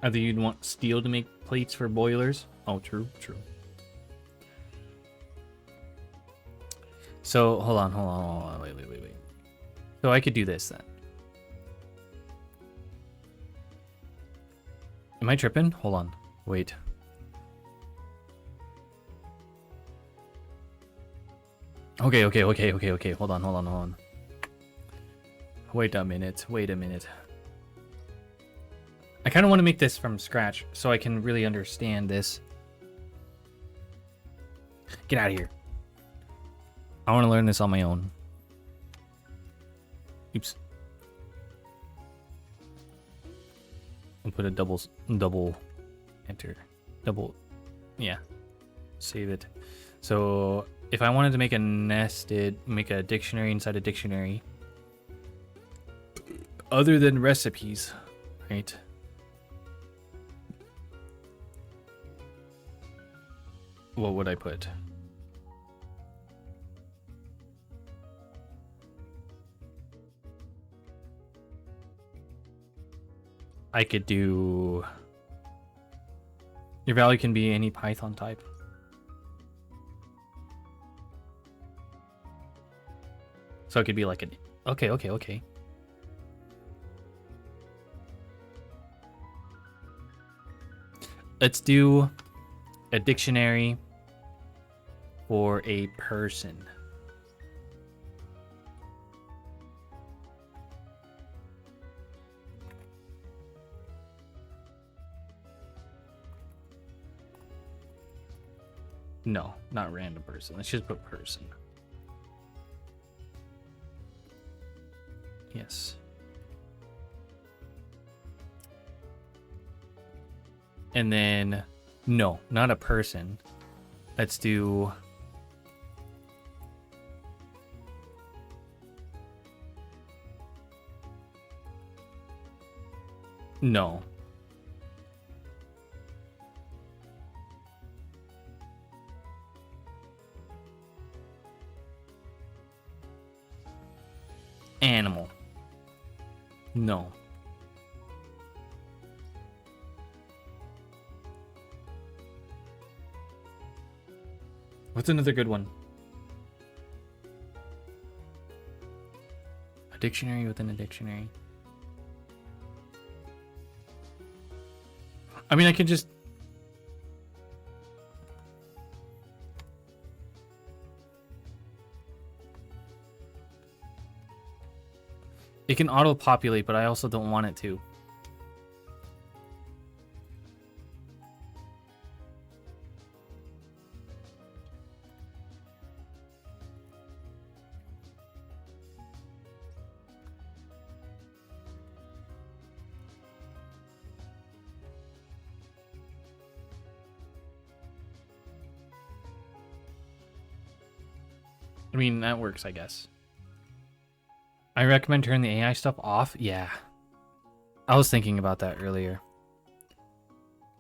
either you'd want steel to make plates for boilers. Oh, true, true. So, hold on, wait. So I could do this then. Am I tripping? Hold on, wait. Okay, hold on. Wait a minute. I kind of want to make this from scratch so I can really understand this. Get out of here. I want to learn this on my own. Oops. I'll put a double enter. Yeah. Save it. So if I wanted to make a dictionary inside a dictionary, other than recipes, right? What would I put? I could do... Your value can be any Python type. So it could be like an... Okay. Let's do a dictionary for a person. No, not random person. Let's just put person. Yes. And then, no, not a person. Let's do... No. Animal. No. What's another good one? A dictionary within a dictionary. I mean, I could just... It can auto-populate, but I also don't want it to. I mean, that works, I guess. I recommend turning the AI stuff off. Yeah. I was thinking about that earlier.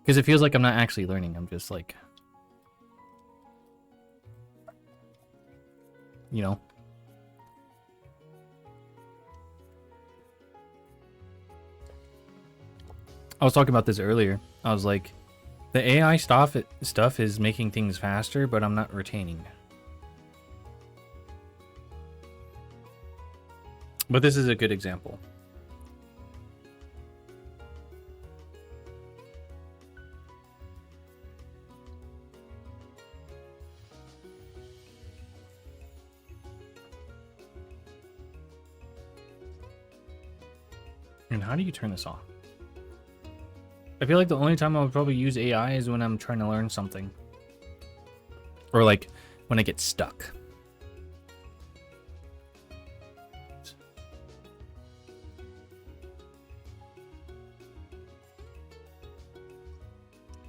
Because it feels like I'm not actually learning. I'm just like... You know? I was talking about this earlier. I was like, the AI stuff is making things faster, but I'm not retaining. But this is a good example. And how do you turn this off? I feel like the only time I would probably use AI is when I'm trying to learn something. Or like when I get stuck.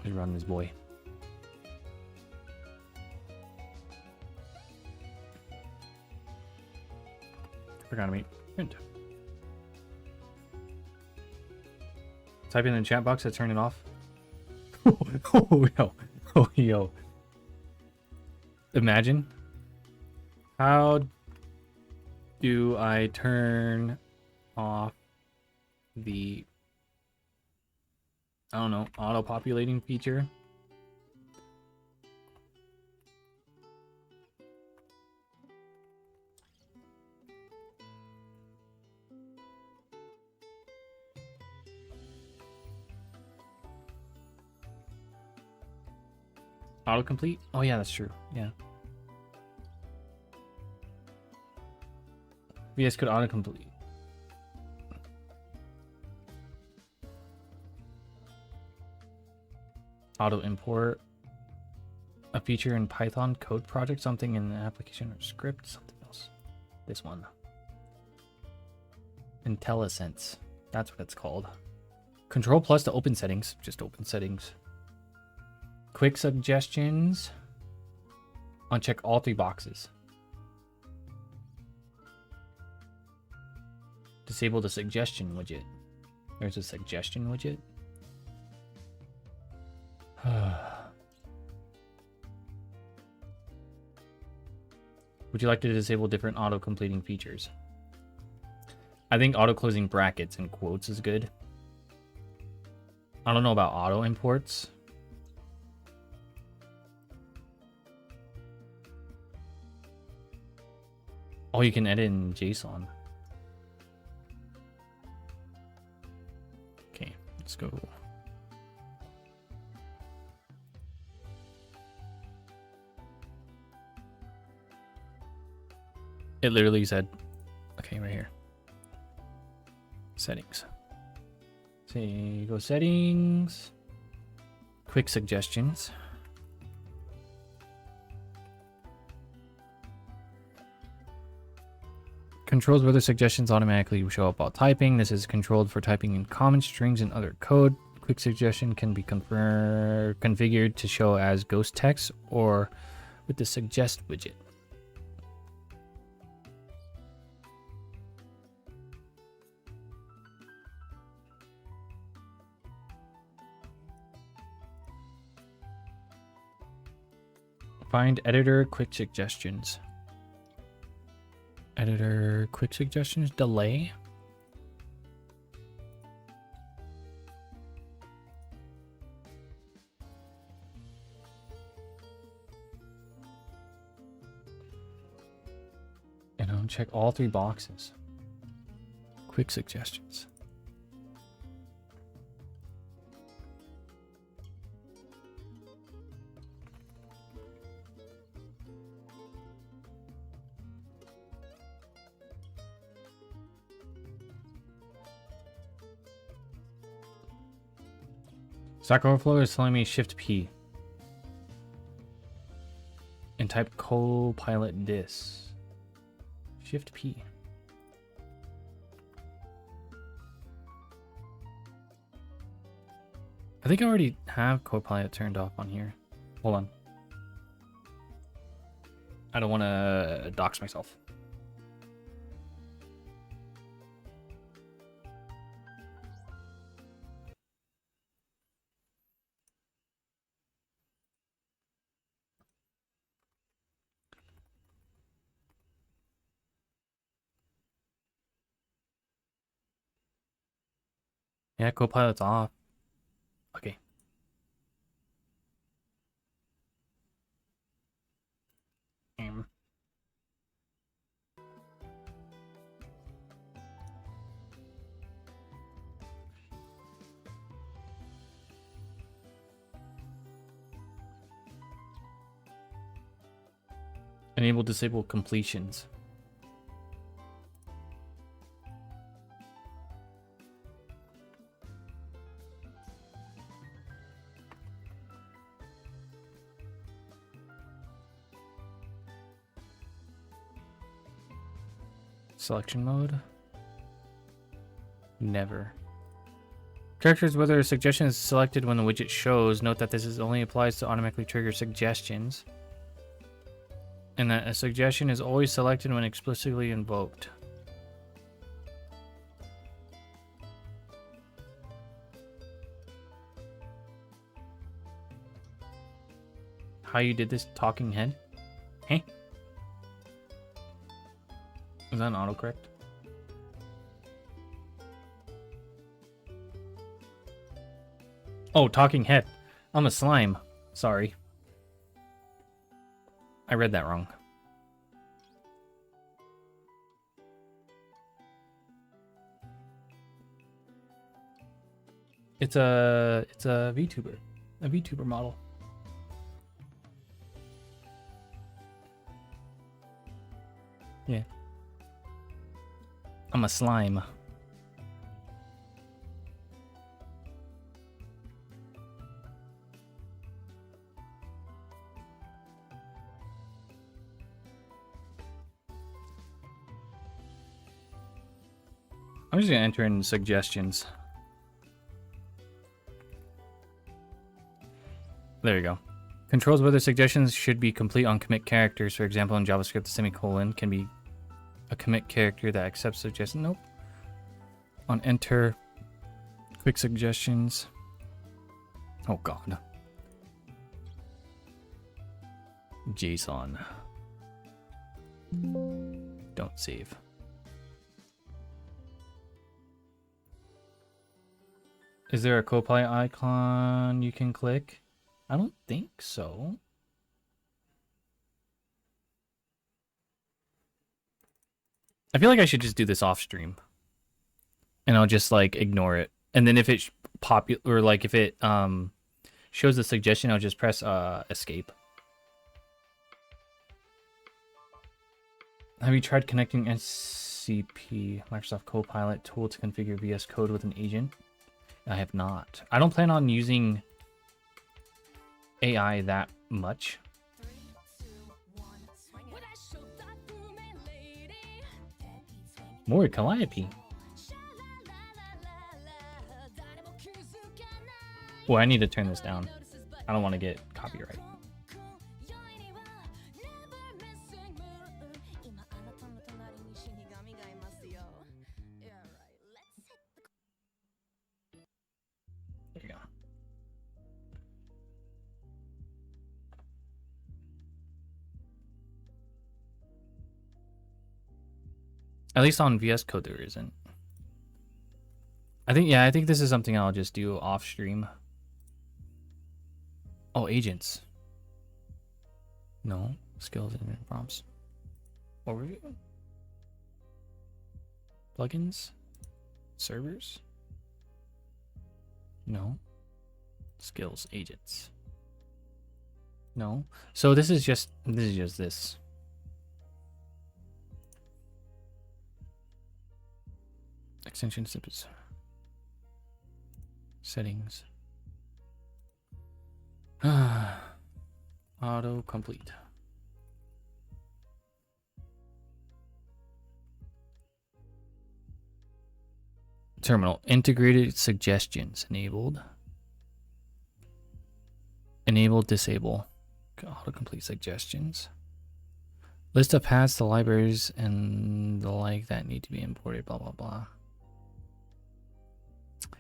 Let's run this boy. Forgot to meet print. Type in the chat box to turn it off. Oh, yo. Oh, yo. Imagine. How do I turn off the, I don't know, auto-populating feature? Autocomplete? Oh yeah, that's true. Yeah. VS Code autocomplete. Auto import. A feature in Python code project, something in an application or script, something else. This one. IntelliSense. That's what it's called. Control plus to open settings. Just open settings. Quick suggestions. Uncheck all three boxes. Disable the suggestion widget. There's a suggestion widget. Would you like to disable different auto-completing features? I think auto-closing brackets and quotes is good. I don't know about auto-imports. Oh, you can edit in JSON. Okay, let's go. It literally said, okay, right here. Settings. See, go settings. Quick suggestions. Controls whether suggestions automatically show up while typing. This is controlled for typing in common strings and other code. Quick suggestion can be configured to show as ghost text or with the suggest widget. Find editor quick suggestions. Editor quick suggestions delay. And uncheck all three boxes. Quick suggestions. Stack Overflow is telling me Shift P. And type Copilot dis. Shift P. I think I already have Copilot turned off on here. Hold on. I don't want to dox myself. Yeah, Copilot's off. Okay. Enable disable completions. Selection mode. Never. Characters, whether a suggestion is selected when the widget shows, note that only applies to automatically trigger suggestions. And that a suggestion is always selected when explicitly invoked. How you did this, talking head? Hey? Is that an autocorrect? Oh, talking head. I'm a slime. Sorry. I read that wrong. It's a VTuber. A VTuber model. Yeah. I'm a slime. I'm just gonna enter in suggestions. There you go. Controls whether suggestions should be complete on commit characters. For example, in JavaScript, the semicolon can be a commit character that accepts suggestions. Nope. On enter, quick suggestions. Oh god. JSON. Don't save. Is there a Copilot icon you can click? I don't think so. I feel like I should just do this off stream. And I'll just like ignore it. And then if it or like if it shows the suggestion, I'll just press escape. Have you tried connecting SCP, Microsoft Copilot tool, to configure VS Code with an agent? I have not. I don't plan on using AI that much. More Calliope. Well, I need to turn this down. I don't want to get copyright. There you go. At least on VS Code there isn't. I think this is something I'll just do off stream. Oh, agents. No. Skills and prompts. Overview. Plugins. Servers. No. Skills. Agents. No. So this is just this. Extension snippets. Settings. Auto complete. Terminal. Integrated suggestions enabled. Enable, disable. Autocomplete suggestions. List of paths to libraries and the like that need to be imported, blah, blah, blah.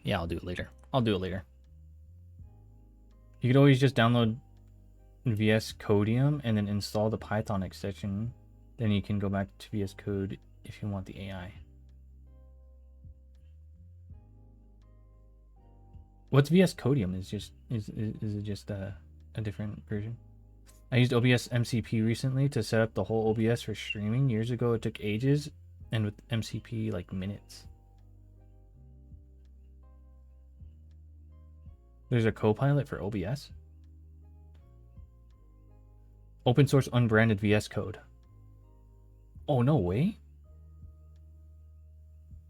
Yeah, I'll do it later. You could always just download VS Codium and then install the Python extension. Then you can go back to VS Code if you want the AI. What's VS Codium? Is it just a different version? I used OBS MCP recently to set up the whole OBS for streaming. Years ago it took ages, and with MCP like minutes. There's a Copilot for OBS. Open source unbranded VS Code. Oh, no way.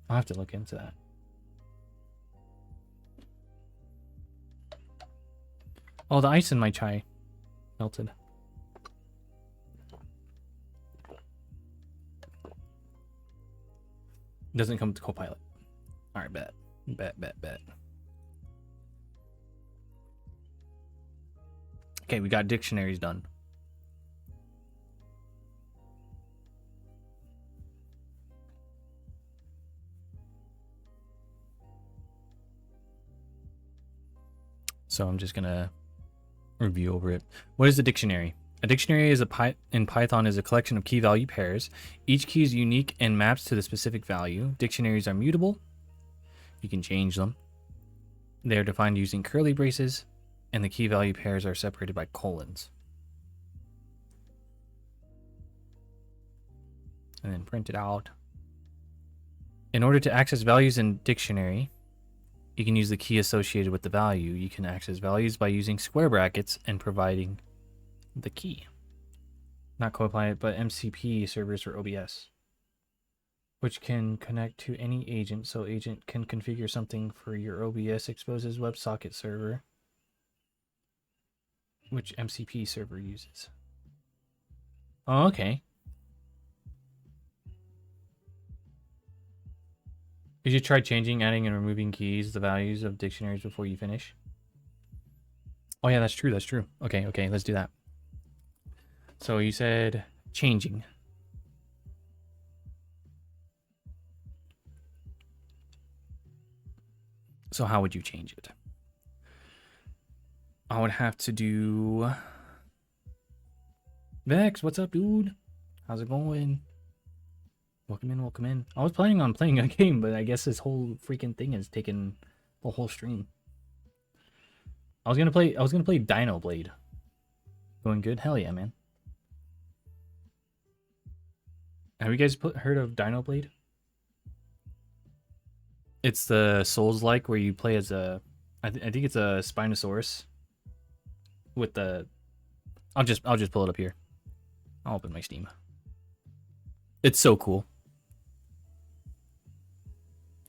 I'll have to look into that. Oh, the ice in my chai melted. Doesn't come to Copilot. All right, bet. Okay, we got dictionaries done. So I'm just gonna review over it. What is a dictionary? A dictionary is in Python is a collection of key value pairs. Each key is unique and maps to the specific value. Dictionaries are mutable. You can change them. They are defined using curly braces, and the key value pairs are separated by colons. And then print it out. In order to access values in dictionary, you can use the key associated with the value. You can access values by using square brackets and providing the key. Not Copilot, but MCP servers for OBS, which can connect to any agent. So agent can configure something for your OBS exposes WebSocket server, which MCP server uses. Oh, okay. You should try changing, adding, and removing keys, the values of dictionaries before you finish. Oh yeah, that's true. That's true. Okay, let's do that. So you said changing. So how would you change it? I would have to do... Vex, what's up, dude? How's it going? Welcome in. I was planning on playing a game, but I guess this whole freaking thing has taken the whole stream. I was gonna play Dino Blade. Going good? Hell yeah, man. Have you guys heard of Dino Blade? It's the Souls-like where you play as a... I think it's a Spinosaurus. With the... I'll just pull it up here. I'll open my Steam. It's so cool.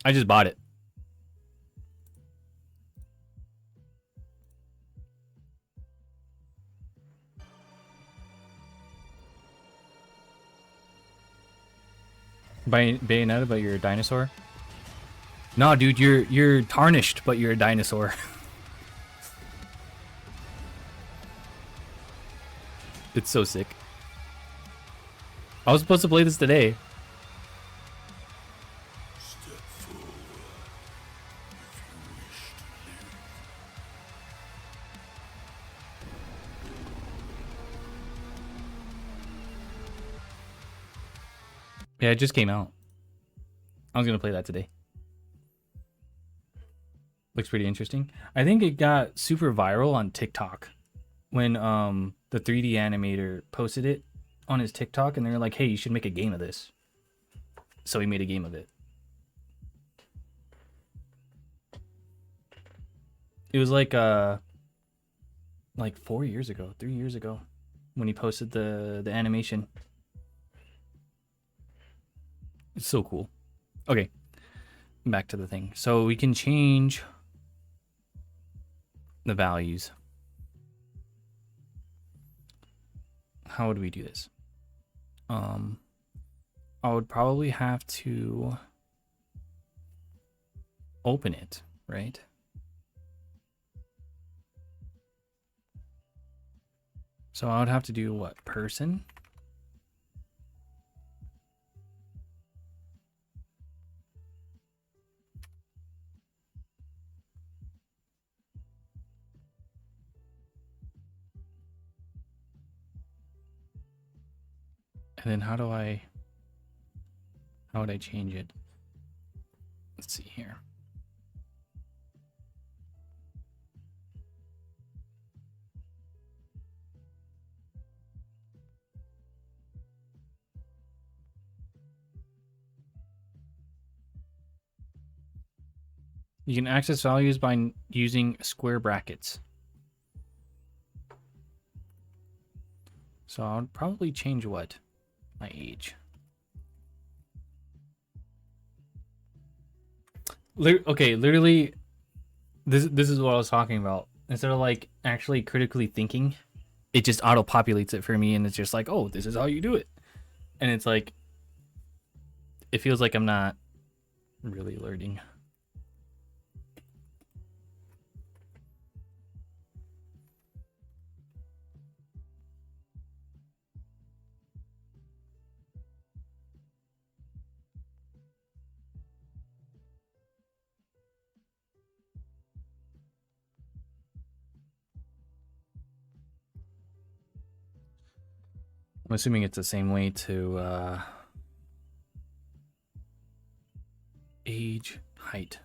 I just bought it. Bayonetta, but you're a dinosaur? No, dude, you're tarnished, but you're a dinosaur. It's so sick. I was supposed to play this today. Yeah, it just came out. I was gonna play that today. Looks pretty interesting. I think it got super viral on TikTok when the 3D animator posted it on his TikTok, and they were like, "Hey, you should make a game of this." So he made a game of it. It was like 4 years ago, 3 years ago, when he posted the animation. It's so cool. Okay, back to the thing. So we can change the values. How would we do this? I would probably have to open it, right? So I would have to do what? Person? And then how would I change it? Let's see here. You can access values by using square brackets. So I would probably change what? My age. Okay, literally, this is what I was talking about. Instead of like actually critically thinking, it just auto-populates it for me, and it's just like, oh, this is how you do it. And it's like, it feels like I'm not really learning. I'm assuming it's the same way to age, height.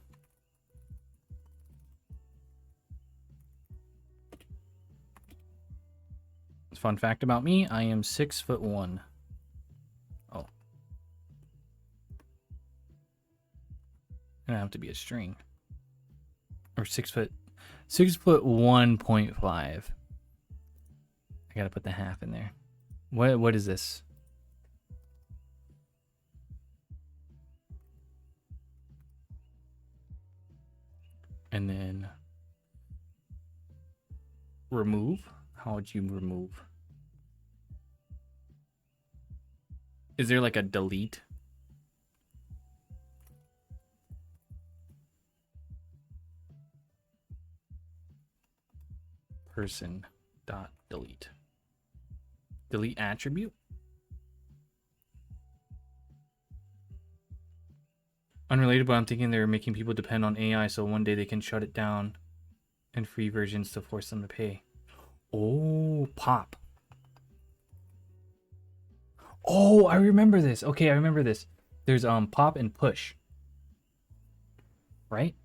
Fun fact about me, I am 6'1". Oh. Gonna have to be a string. Or 6'1.5". I gotta put the half in there. What is this? And then remove. How would you remove? Is there like a delete? Person dot delete. Delete attribute. Unrelated, but I'm thinking they're making people depend on AI so one day they can shut it down and free versions to force them to pay. Oh, pop. Oh, I remember this. Okay, I remember this. There's pop and push. Right?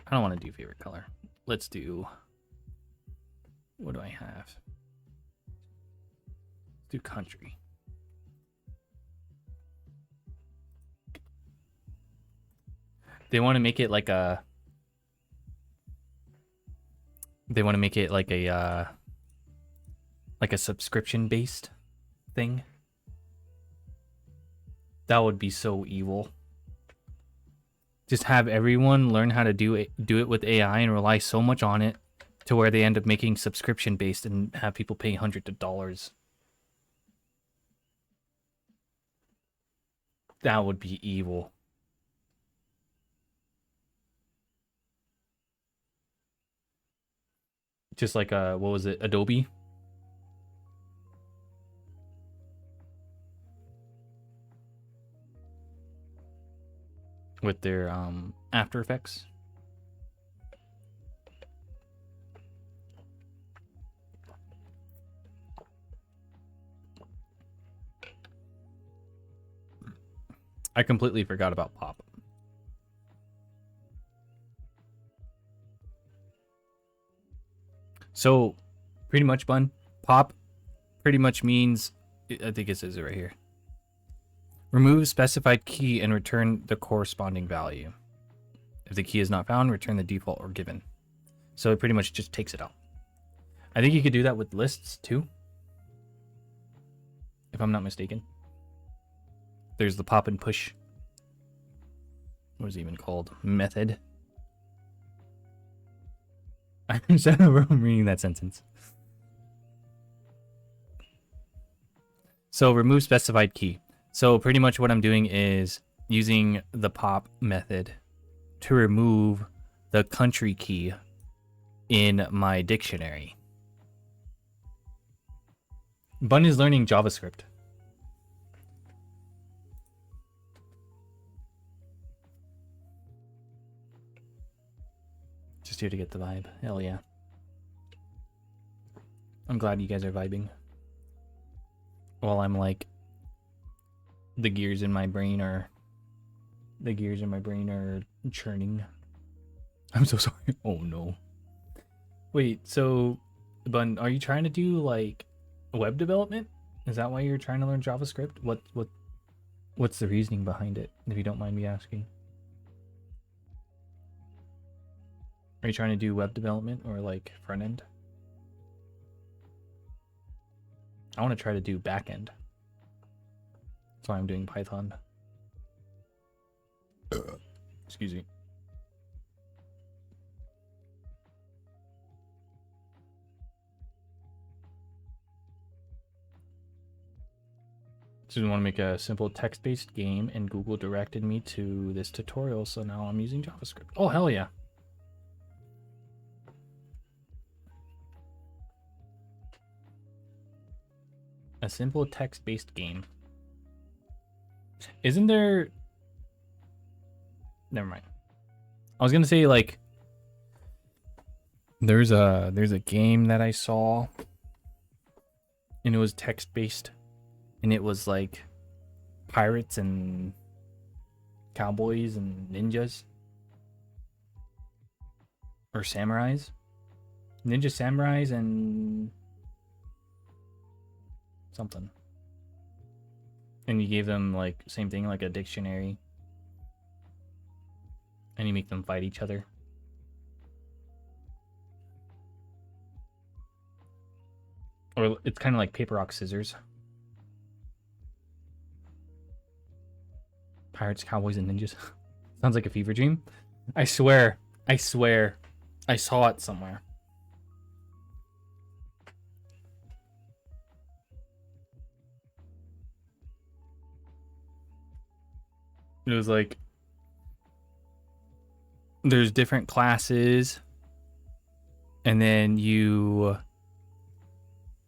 I don't want to do favorite color. Let's do... What do I have? Let's do country. They want to make it like a... They want to make it like a subscription-based thing. That would be so evil. Just have everyone learn how to do it with AI and rely so much on it to where they end up making subscription based and have people pay hundreds of dollars. That would be evil. Just like what was it, Adobe? With their After Effects. I completely forgot about pop. So, pretty much, Bun, pop pretty much means, I think it says it right here. Remove specified key and return the corresponding value. If the key is not found, return the default or given. So it pretty much just takes it out. I think you could do that with lists too, if I'm not mistaken. There's the pop and push. What is it even called? Method. I'm reading that sentence. So remove specified key. So pretty much what I'm doing is using the pop method to remove the country key in my dictionary. Bun is learning JavaScript. Just here to get the vibe. Hell yeah. I'm glad you guys are vibing. While I'm like, the gears in my brain are churning. I'm so sorry. Oh no. Wait, so Bun, are you trying to do like web development? Is that why you're trying to learn JavaScript? What's the reasoning behind it, if you don't mind me asking? Are you trying to do web development or like front end? I want to try to do back end. That's why I'm doing Python. Excuse me. So we want to make a simple text-based game, and Google directed me to this tutorial, so now I'm using JavaScript. Oh, hell yeah. A simple text-based game. Isn't there... Never mind. I was gonna say, like, there's a game that I saw, and it was text-based, and it was like pirates and cowboys and ninjas, or samurais, ninja samurais and something, and you gave them like same thing, like a dictionary, and you make them fight each other. Or it's kind of like paper, rock, scissors. Pirates, cowboys, and ninjas. Sounds like a fever dream. I swear, I saw it somewhere. It was like, there's different classes, and then you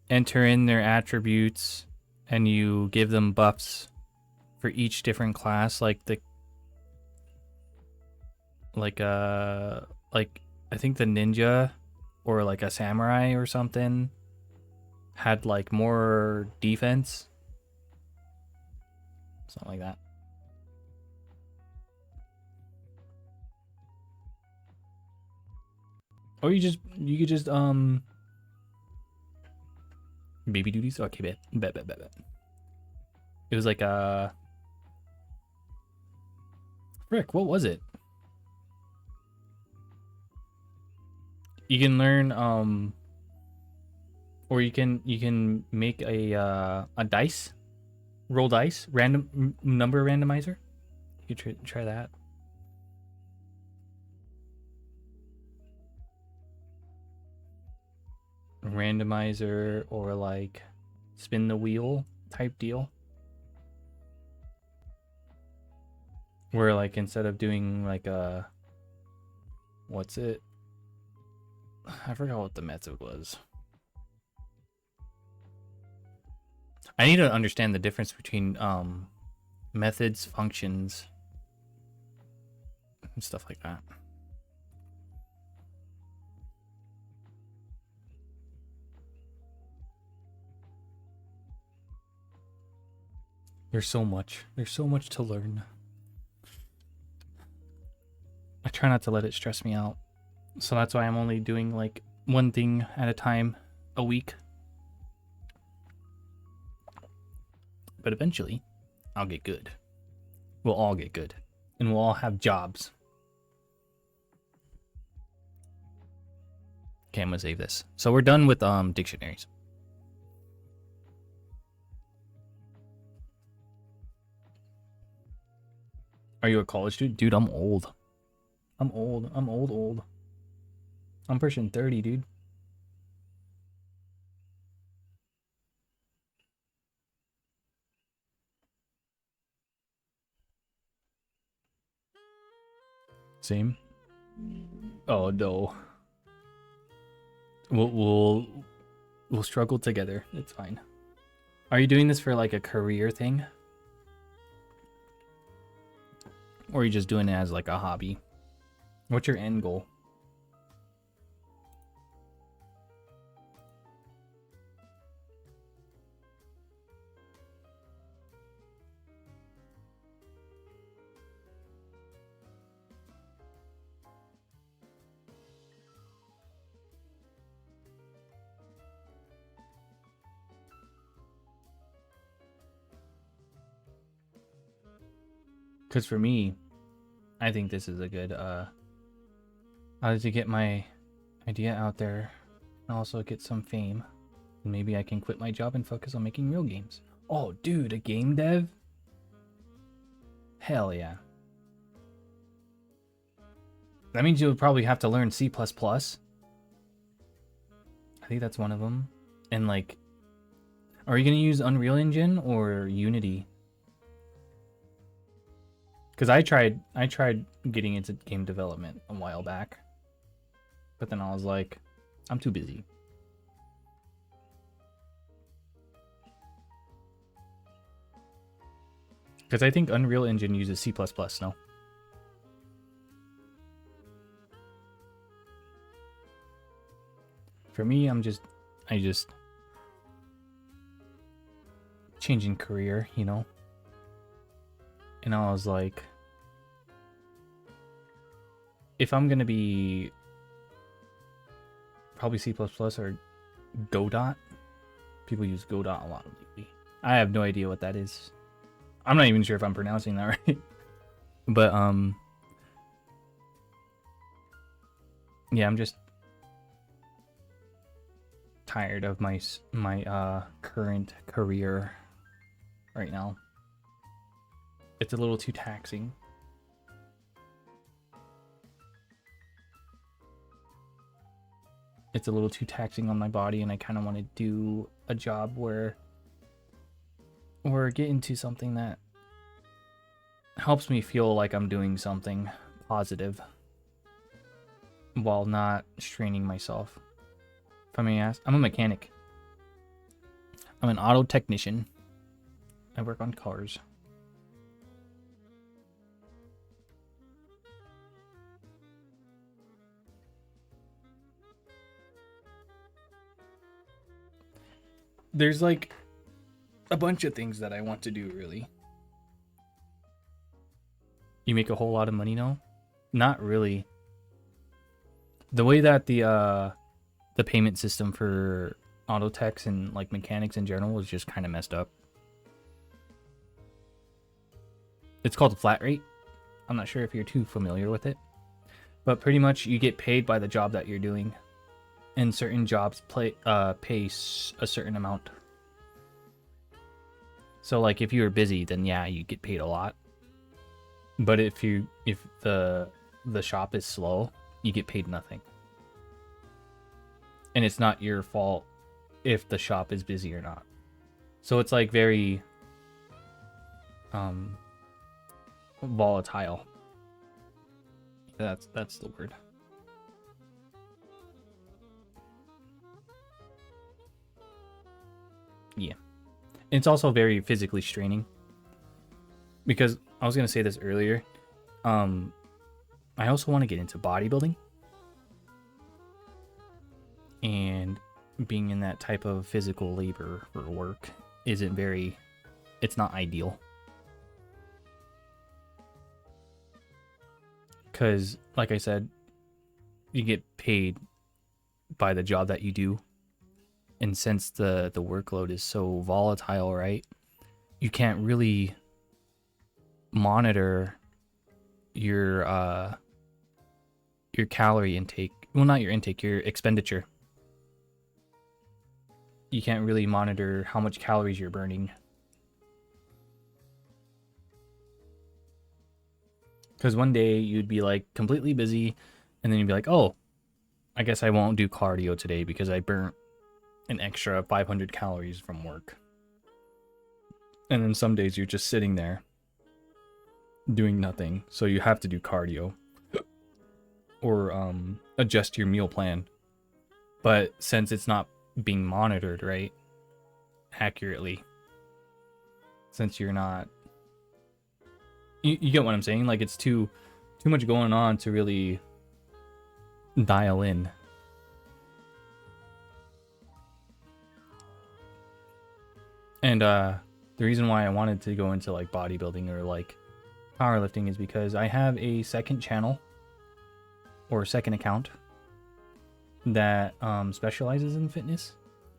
enter in their attributes, and you give them buffs for each different class, like I think the ninja or like a samurai or something had like more defense, something like that. Or you could just baby duties. Okay, bet. It was like a frick. What was it? You can learn or you can make a dice, roll dice, random number randomizer. You could try that. Randomizer or like spin the wheel type deal, where like instead of doing like a what's it, I forgot what the method was. I need to understand the difference between methods, functions, and stuff like that. There's so much to learn. I try not to let it stress me out. So that's why I'm only doing like one thing at a time a week. But eventually, I'll get good. We'll all get good. And we'll all have jobs. Okay, I'm gonna save this. So we're done with dictionaries. Are you a college student? Dude, I'm old. I'm old. I'm pushing 30, dude. Same. Oh no. We'll struggle together. It's fine. Are you doing this for like a career thing? Or are you just doing it as like a hobby? What's your end goal? Because for me, I think this is a good how to get my idea out there and also get some fame. And maybe I can quit my job and focus on making real games. Oh, dude, a game dev? Hell yeah. That means you'll probably have to learn C++. I think that's one of them. And like, Are you gonna use Unreal Engine or Unity? Because I tried getting into game development a while back, but then I was like, I'm too busy. Because I think Unreal Engine uses C++, no? For me, I just changing career, you know? And I was like, if I'm gonna be probably C++ or Godot. People use Godot a lot lately. I have no idea what that is. I'm not even sure if I'm pronouncing that right. But yeah, I'm just tired of my current career right now. It's a little too taxing. It's a little too taxing on my body, and I kind of want to do a job where or get into something that helps me feel like I'm doing something positive while not straining myself. If I may ask, I'm a mechanic. I'm an auto technician. I work on cars. There's like a bunch of things that I want to do, really. You make a whole lot of money now? Not really. The way that the payment system for auto techs and like mechanics in general is just kind of messed up. It's called a flat rate. I'm not sure if you're too familiar with it, but pretty much you get paid by the job that you're doing, and certain jobs pay a certain amount. So like if you were busy, then yeah, you get paid a lot. But if the shop is slow, you get paid nothing. And it's not your fault if the shop is busy or not. So it's like very volatile. That's the word. Yeah. It's also very physically straining. Because I was going to say this earlier. I also want to get into bodybuilding. And being in that type of physical labor or work isn't very, it's not ideal. Because, like I said, you get paid by the job that you do. And since the workload is so volatile, right? You can't really monitor your calorie intake. Well, not your intake, your expenditure. You can't really monitor how much calories you're burning. Because one day you'd be like completely busy, and then you'd be like, oh, I guess I won't do cardio today because I burnt an extra 500 calories from work. And then some days you're just sitting there doing nothing, so you have to do cardio or adjust your meal plan. But since it's not being monitored, right, accurately, since you're not, you get what I'm saying? Like it's too much going on to really dial in. And the reason why I wanted to go into like bodybuilding or like powerlifting is because I have a second channel or second account that specializes in fitness,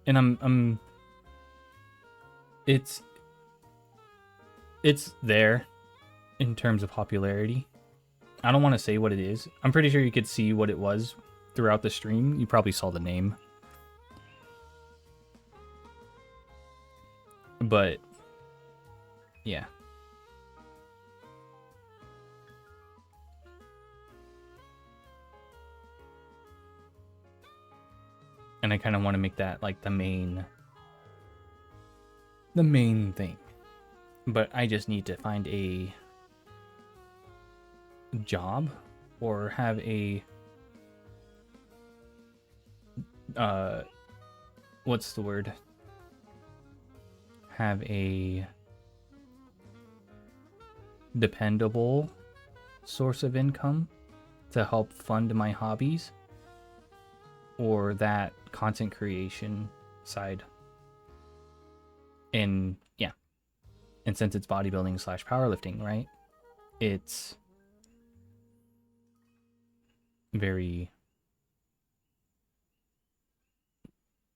and I'm it's there in terms of popularity. I don't want to say what it is. I'm pretty sure you could see what it was throughout the stream. You probably saw the name. But yeah. And I kind of want to make that like the main the main thing. But I just need to find a job or have a what's the word? Have a dependable source of income to help fund my hobbies or that content creation side. And yeah. And since it's bodybuilding / powerlifting, right? It's very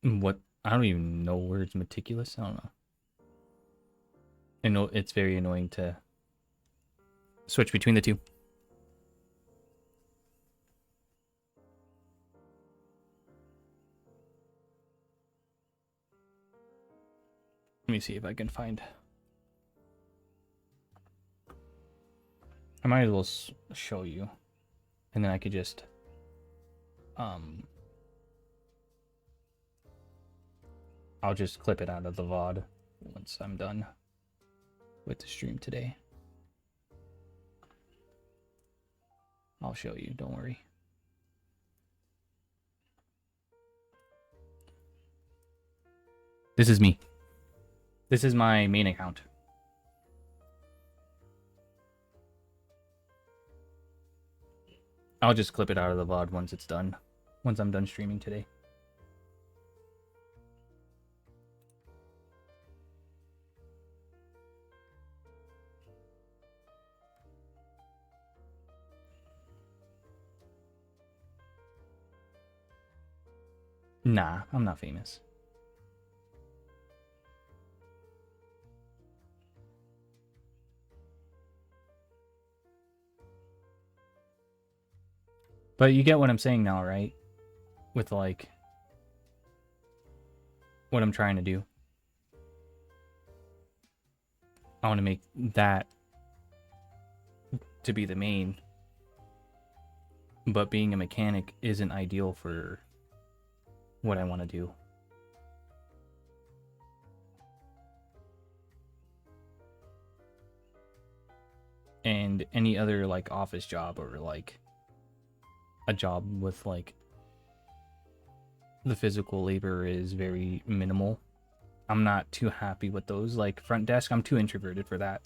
what I don't even know words meticulous. I don't know. I know it's very annoying to switch between the two. Let me see if I can find. I might as well show you, and then I could just I'll just clip it out of the VOD once I'm done with the stream today. I'll show you, don't worry. This is me. This is my main account. I'll just clip it out of the VOD once it's done. Once I'm done streaming today. Nah, I'm not famous. But you get what I'm saying now, right? With like what I'm trying to do. I want to make that to be the main. But being a mechanic isn't ideal for what I want to do. And any other like office job or like a job with like the physical labor is very minimal. I'm not too happy with those. Like front desk, I'm too introverted for that.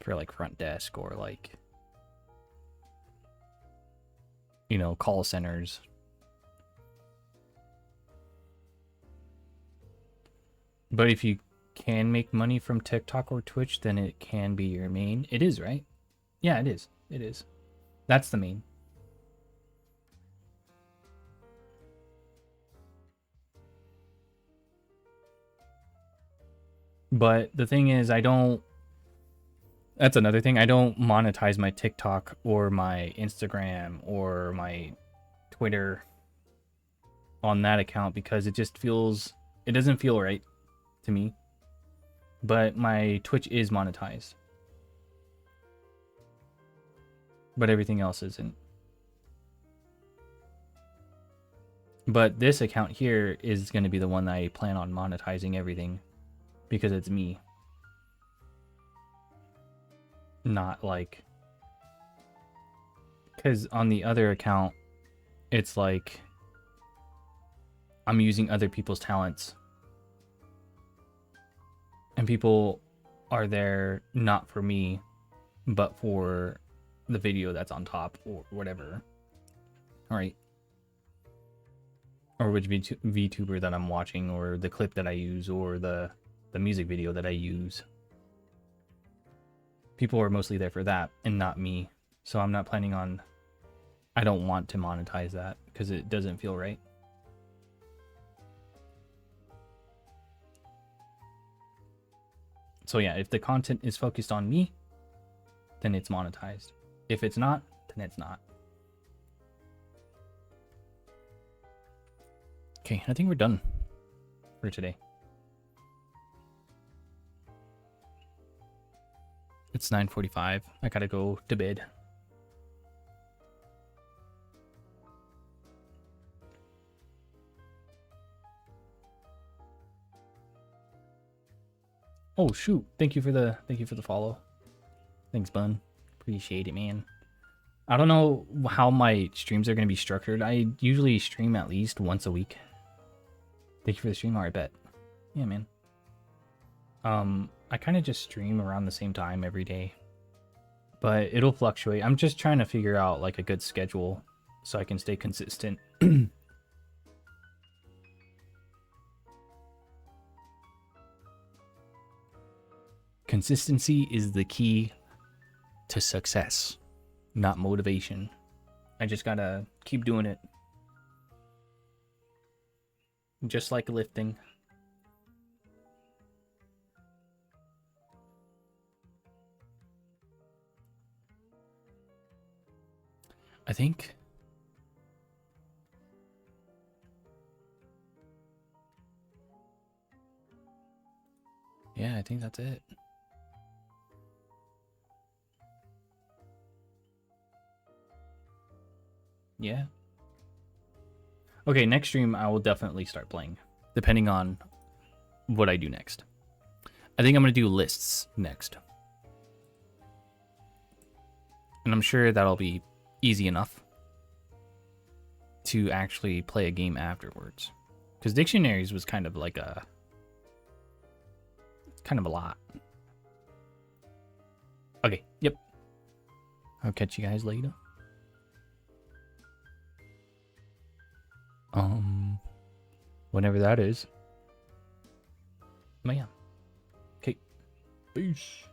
For like front desk or like, you know, call centers. But if you can make money from TikTok or Twitch, then it can be your main. It is, right? Yeah, it is. It is. That's the main. But the thing is, that's another thing. I don't monetize my TikTok or my Instagram or my Twitter on that account because it doesn't feel right to me. But my Twitch is monetized. But everything else isn't. But this account here is going to be the one that I plan on monetizing everything because it's me. Not like... Because on the other account, it's like I'm using other people's talents. And people are there not for me, but for the video that's on top or whatever. Alright. Or which VTuber that I'm watching, or the clip that I use, or the music video that I use. People are mostly there for that and not me. So I'm not planning on... I don't want to monetize that because it doesn't feel right. So yeah, if the content is focused on me, then it's monetized. If it's not, then it's not. Okay, I think we're done for today. It's 9:45. I gotta go to bed. Oh shoot! Thank you for the follow. Thanks, Bun. Appreciate it, man. I don't know how my streams are gonna be structured. I usually stream at least once a week. Thank you for the stream. Alright, bet. Yeah, man. I kind of just stream around the same time every day, but it'll fluctuate. I'm just trying to figure out like a good schedule so I can stay consistent. Consistency is the key to success, not motivation. I just gotta keep doing it. Just like lifting. I think. Yeah, I think that's it. Yeah. Okay, next stream I will definitely start playing, depending on what I do next. I think I'm going to do lists next. And I'm sure that'll be easy enough to actually play a game afterwards. Because Dictionaries was kind of like a... kind of a lot. Okay, yep. I'll catch you guys later. Whenever that is. But yeah. Okay. Peace.